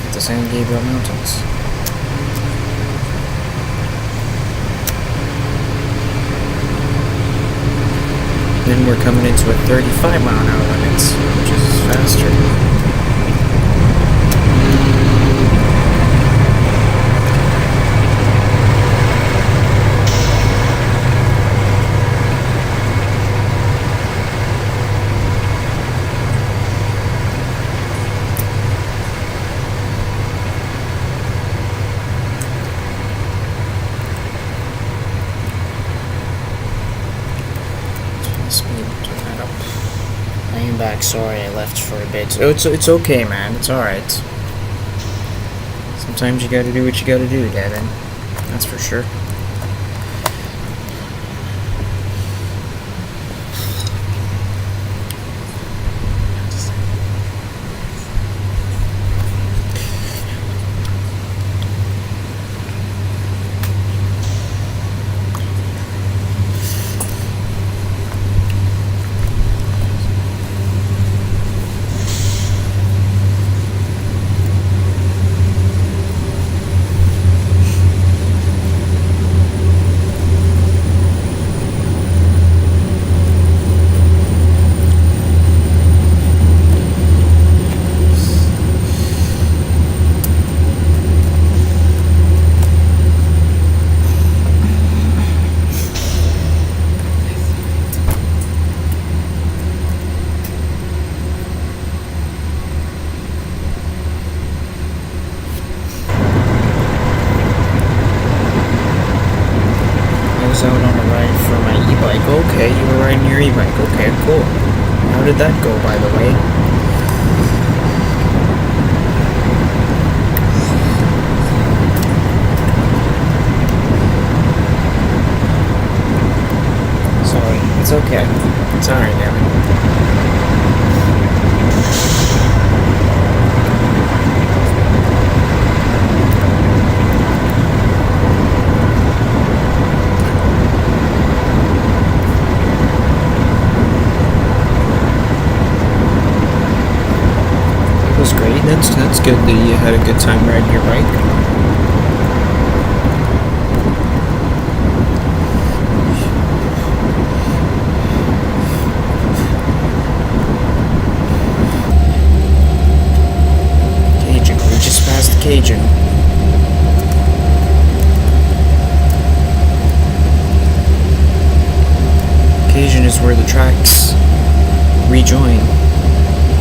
at the San Gabriel Mountains. Then we're coming into a 35-mile-an-hour limit, which is faster. Back. Sorry, I left for a bit. It's okay, man. It's alright. Sometimes you gotta do what you gotta do, Devin. That's for sure. Out on a ride for my e-bike. Okay, you were riding your e-bike. Okay, cool. How did that go, by the way? Sorry, it's okay. It's alright, Gavin. was great. That's good that you had a good time riding your bike. Cajon, we just passed the Cajon. Cajon is where the tracks rejoin.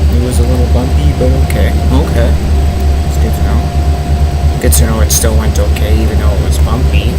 It was a little bumpy, but okay. Okay. It's good to know. Good to know it still went okay, even though it was bumpy.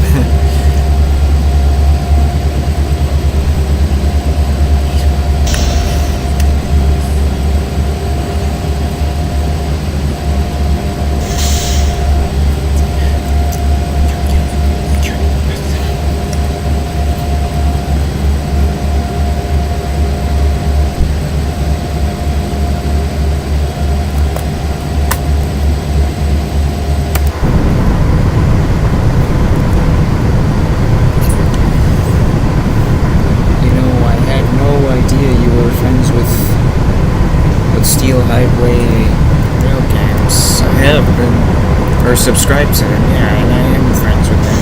Or subscribe to them, yeah, and I am friends with them.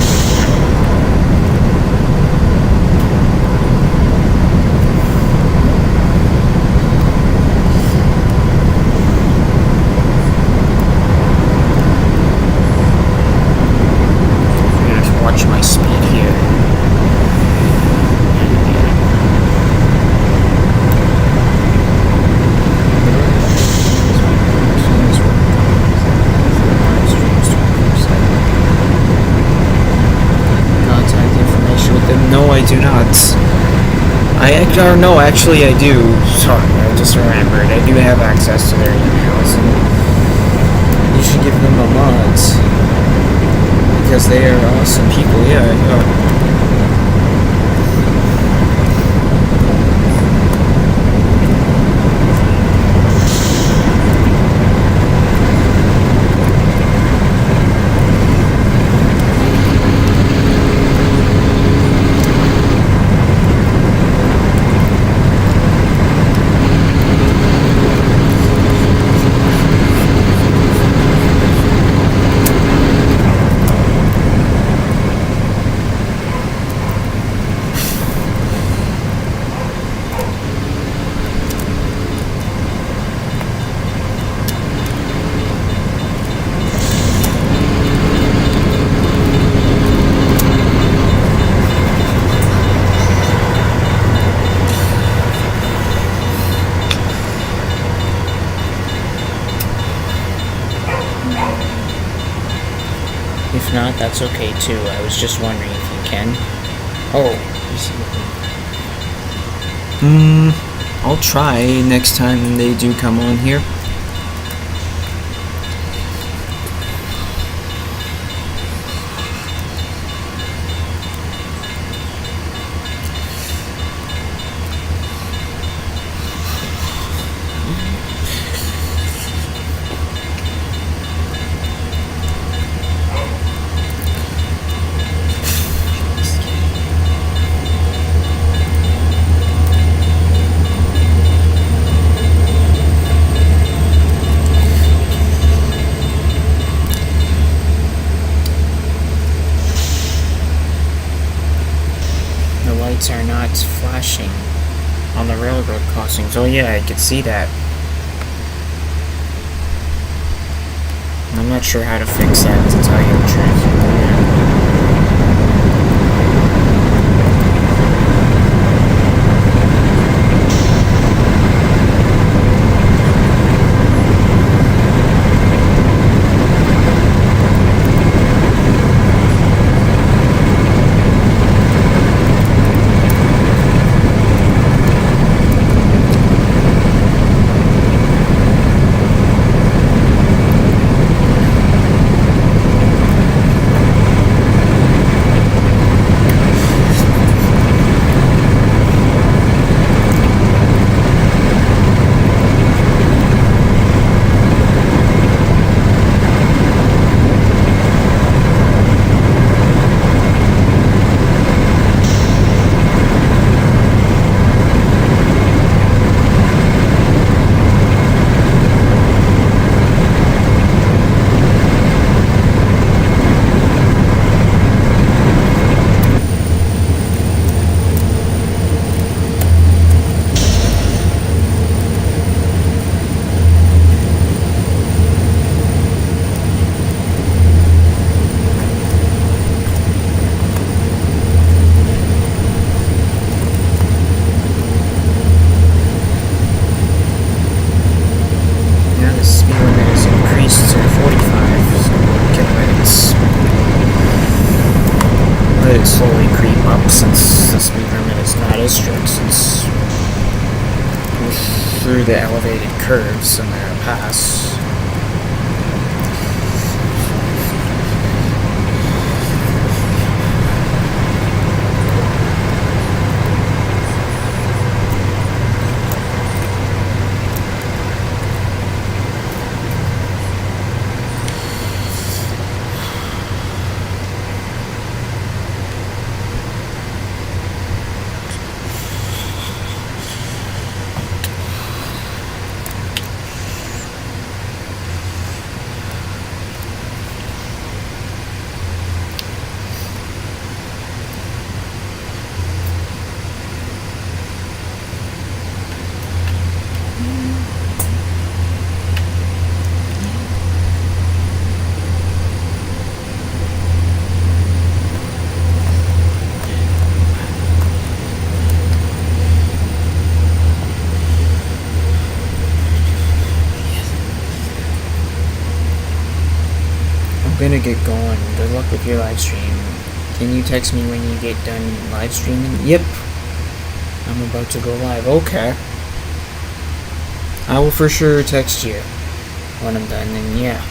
I'm gonna have to watch my speed here. No, I do not. Actually I do. Sorry, I just remembered. I do have access to their emails, and you should give them a mods. Because they are awesome people, yeah. If not, that's okay too. I was just wondering if you can. Oh, I'll try next time they do come on here. Are not flashing on the railroad crossings. Oh yeah, I could see that. I'm not sure how to fix that, to tell you the truth. the speed limit is increased to 45 kilometers. Let it slowly creep up since the speed limit is not as strict since we're through the elevated curves in the pass. I'm gonna get going. Good luck with your live stream. Can you text me when you get done live streaming? Yep. I'm about to go live. Okay. I will for sure text you when I'm done, and yeah.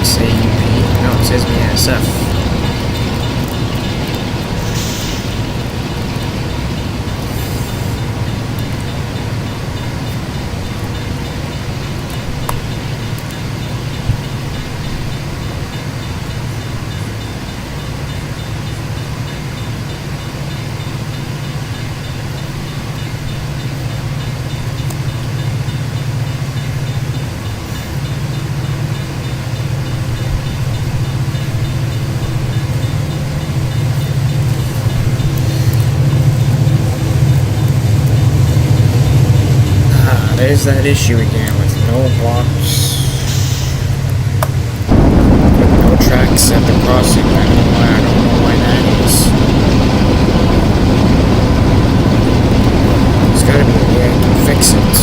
say UP. No, it says BNSF. There's that issue again with no blocks, with no tracks at the crossing. I don't know why that is. There's gotta be a way I can fix it.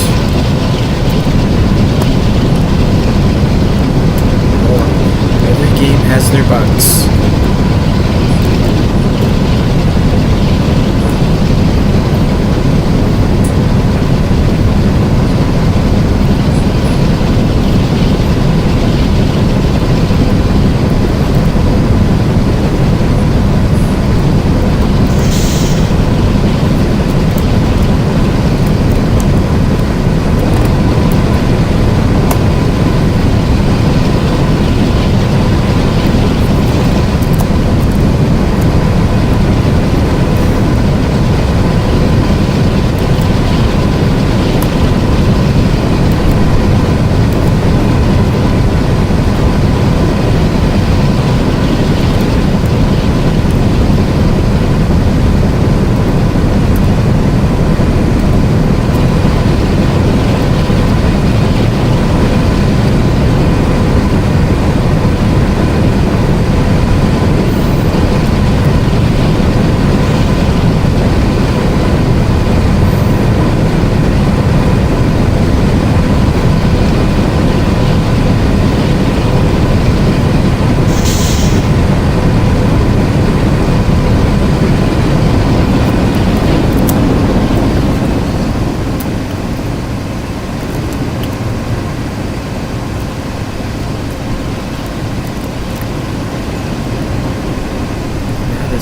Or every game has their bugs.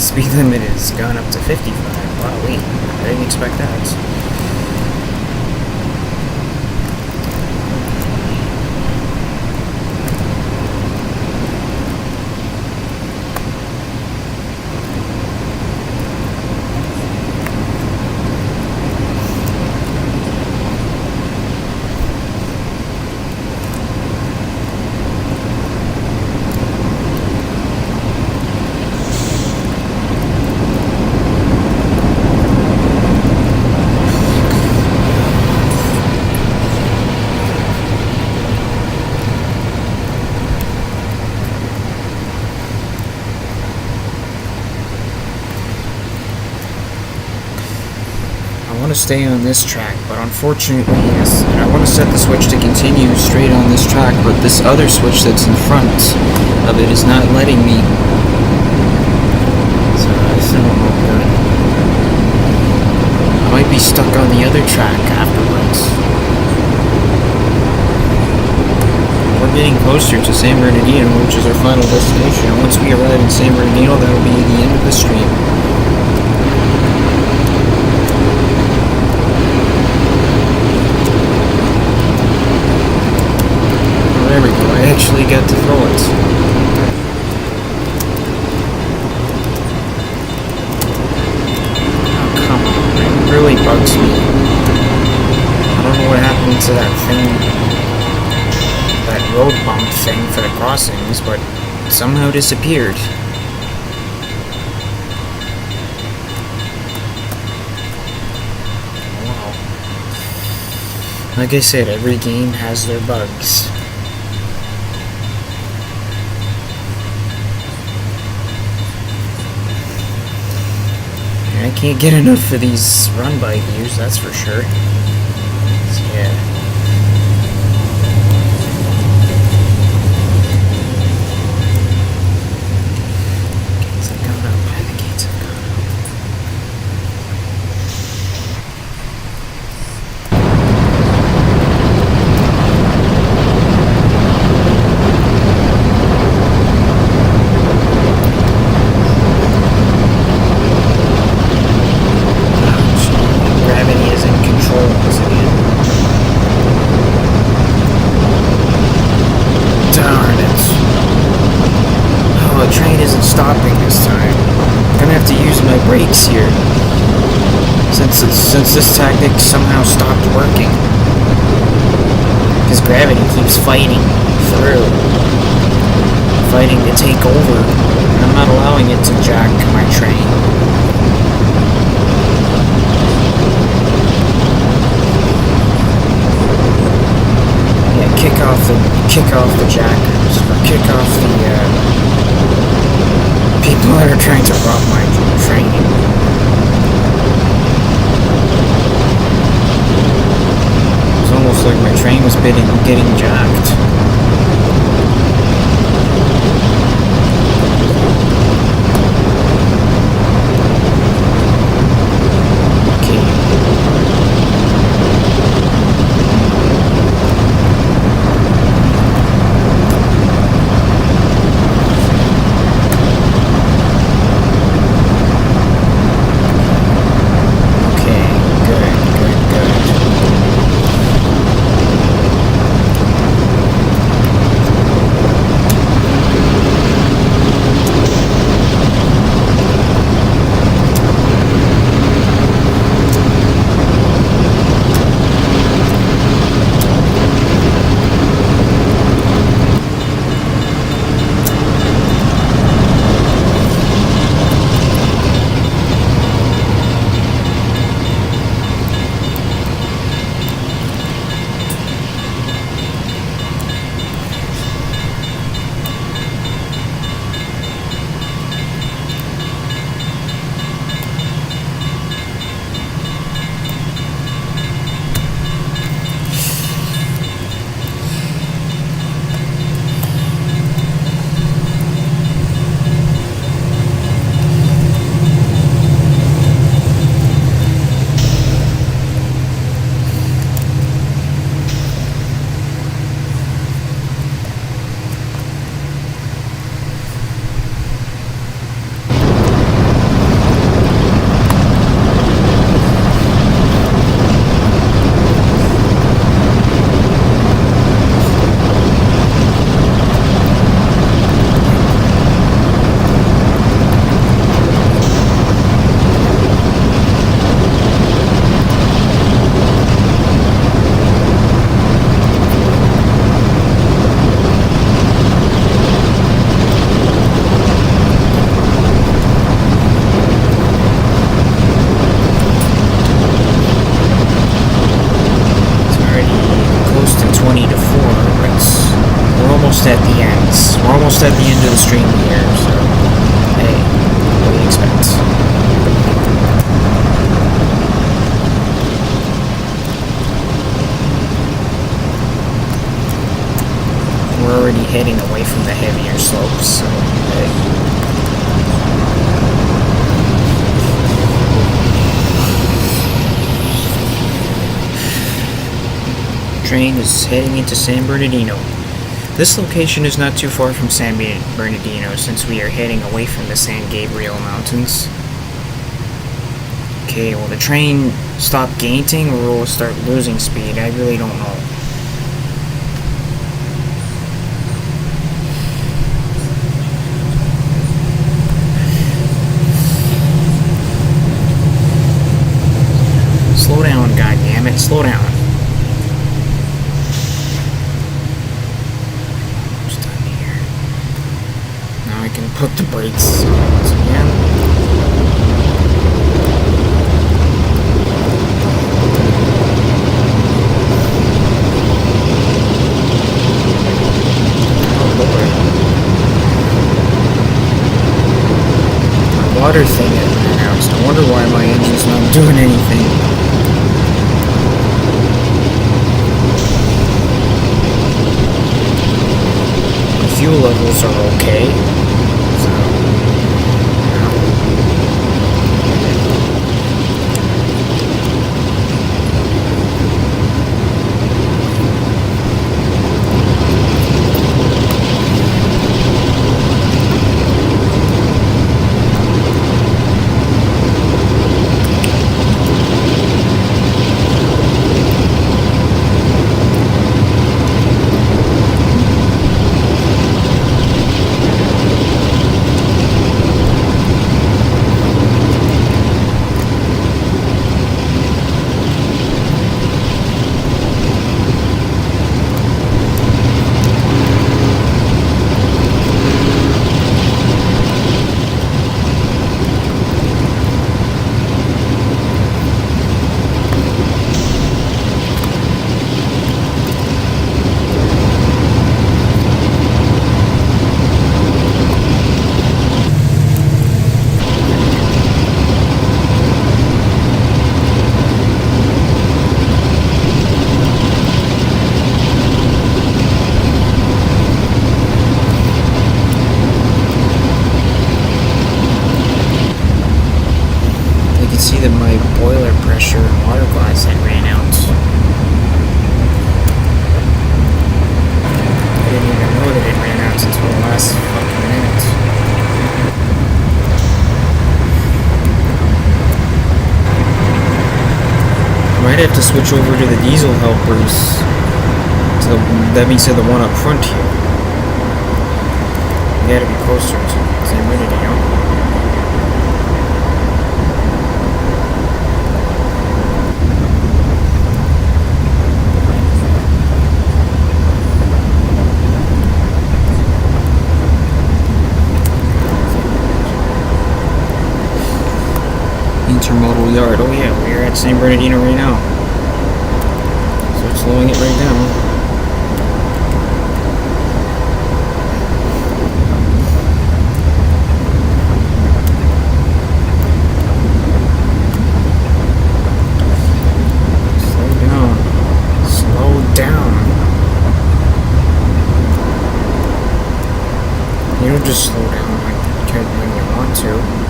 Speed limit has gone up to 55. Wow, wait, I didn't expect that. I want to stay on this track, but unfortunately, yes, I want to set the switch to continue straight on this track, but this other switch that's in front of it is not letting me. So this isn't good. I might be stuck on the other track afterwards. We're getting closer to San Bernardino, which is our final destination. And once we arrive in San Bernardino, that will be the end of the stream. There we go, I actually get to throw it. Oh, come on, it really bugs me. I don't know what happened to that thing, that road bump thing for the crossings, but it somehow disappeared. Wow. Like I said, every game has their bugs. I can't get enough of these run-by views, that's for sure. So, yeah. Gates have gone up. The gates have gone up. stopping this time. I'm gonna have to use my brakes here. Since this tactic somehow stopped working. Because gravity keeps fighting through. Fighting to take over. And I'm not allowing it to jack my train. Yeah, kick off the jackers. Or kick off the people that are trying to rob my train. It's almost like my train was getting jacked. At the end. We're almost at the end of the stream here, so hey, what do you expect? We're already heading away from the heavier slopes, so hey. Train is heading into San Bernardino. This location is not too far from San Bernardino since we are heading away from the San Gabriel Mountains. Okay, will the train stop gaining or will it start losing speed? I really don't know. Slow down, goddammit, slow down. Put the brakes on once again. Oh boy. My water thing at my house. I wonder why my engine's not doing anything. The fuel levels are okay. cramped until the last fucking minute. I might have to switch over to the diesel helpers. That means to the one up front here. You gotta be closer to San Bernardino. Intermodal yard. Oh yeah, we're at San Bernardino right now. So it's slowing it right down. You don't just slow down when you want to.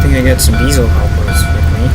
I got some diesel helpers with me.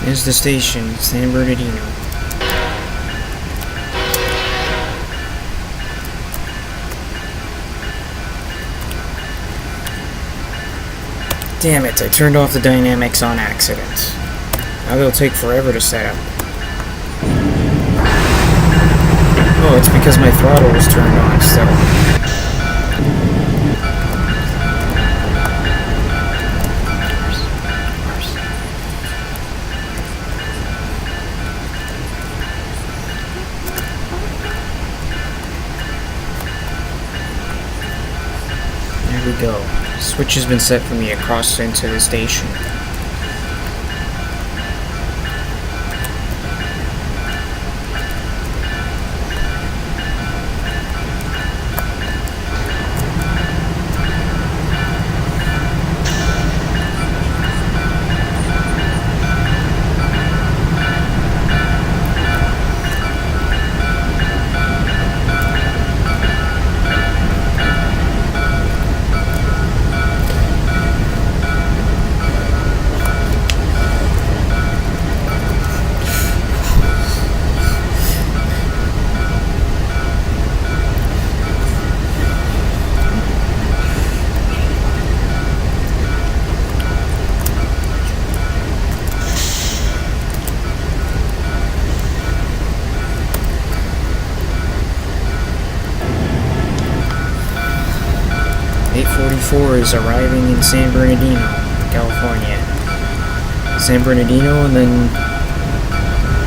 Here's the station, San Bernardino. Damn it, I turned off the dynamics on accident. Now they'll take forever to set up. Oh, it's because my throttle was turned on still. There we go. Switch has been set for me across into the station. Is arriving in San Bernardino, California. San Bernardino, and then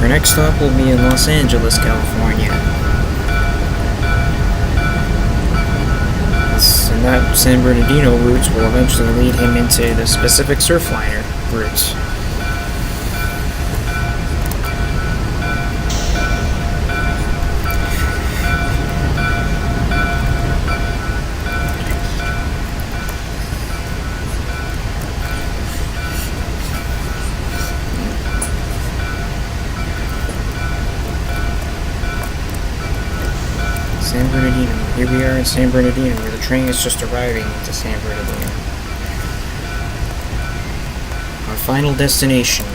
our next stop will be in Los Angeles, California. And that San Bernardino route will eventually lead him into the Pacific Surfliner route. San Bernardino. Here we are in San Bernardino, where the train is just arriving to San Bernardino. Our final destination.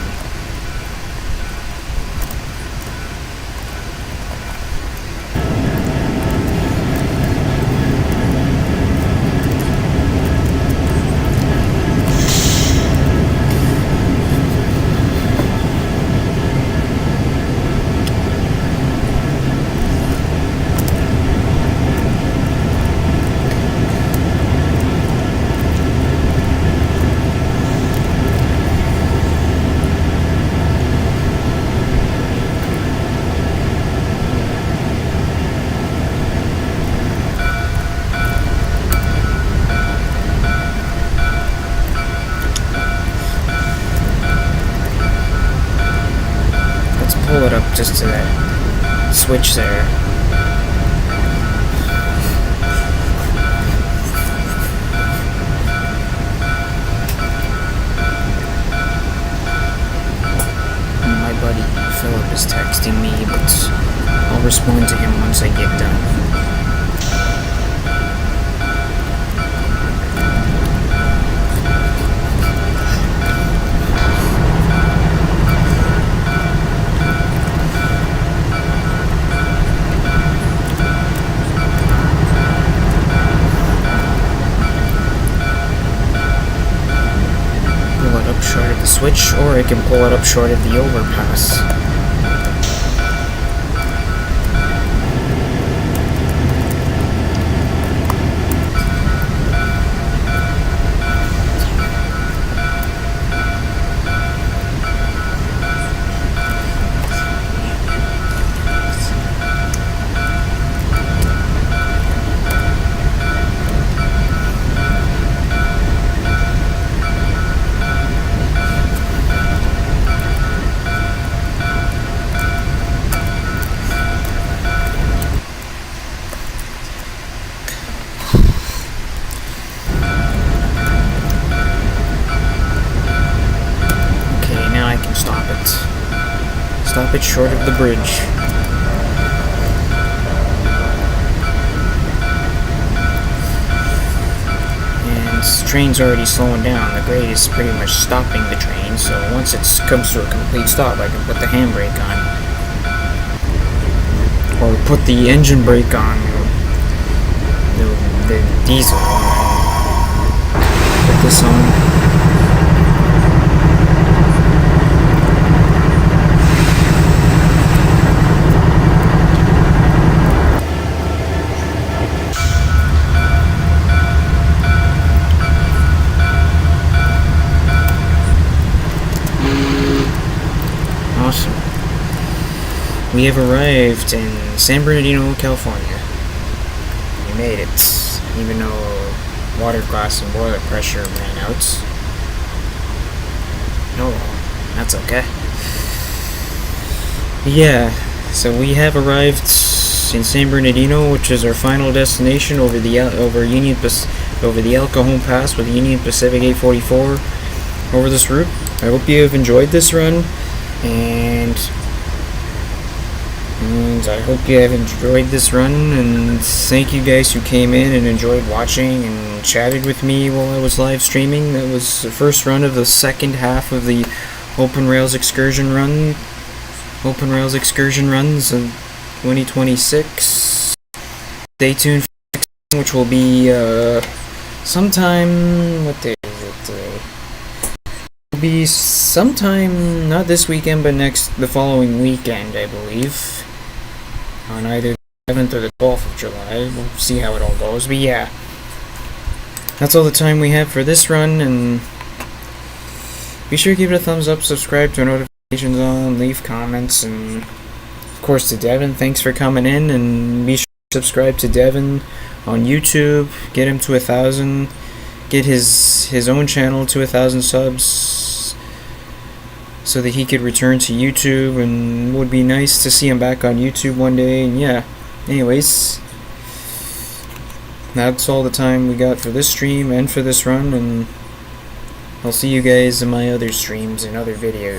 Pull it up just to that switch there. My buddy Philip is texting me, but I'll respond to him once I get done. Short of the switch, or I can pull it up short of the overpass. Stop it short of the bridge. And the train's already slowing down. The grade is pretty much stopping the train, so once it comes to a complete stop, I can put the handbrake on. Or put the engine brake on. The diesel. Put this on. Awesome. We have arrived in San Bernardino, California. We made it, even though water glass and boiler pressure ran out. No, that's okay. Yeah, so we have arrived in San Bernardino, which is our final destination over the El Cajon Pass with Union Pacific 844 over this route. I hope you have enjoyed this run. And I hope you have enjoyed this run, and thank you guys who came in and enjoyed watching and chatted with me while I was live streaming. That was the first run of the second half of the Open Rails Excursion run. Open Rails Excursion runs in 2026. Stay tuned for the next one, which will be sometime, what day is it today? Be sometime, not this weekend, but the following weekend, I believe, on either the 11th or the 12th of July. We'll see how it all goes, but yeah, that's all the time we have for this run, and be sure to give it a thumbs up, subscribe, turn notifications on, leave comments, and of course to Devin, thanks for coming in, and be sure to subscribe to Devin on YouTube, get him to 1,000, get his own channel to 1,000 subs, so that he could return to YouTube, and it would be nice to see him back on YouTube one day. And yeah, anyways, that's all the time we got for this stream and for this run, and I'll see you guys in my other streams and other videos.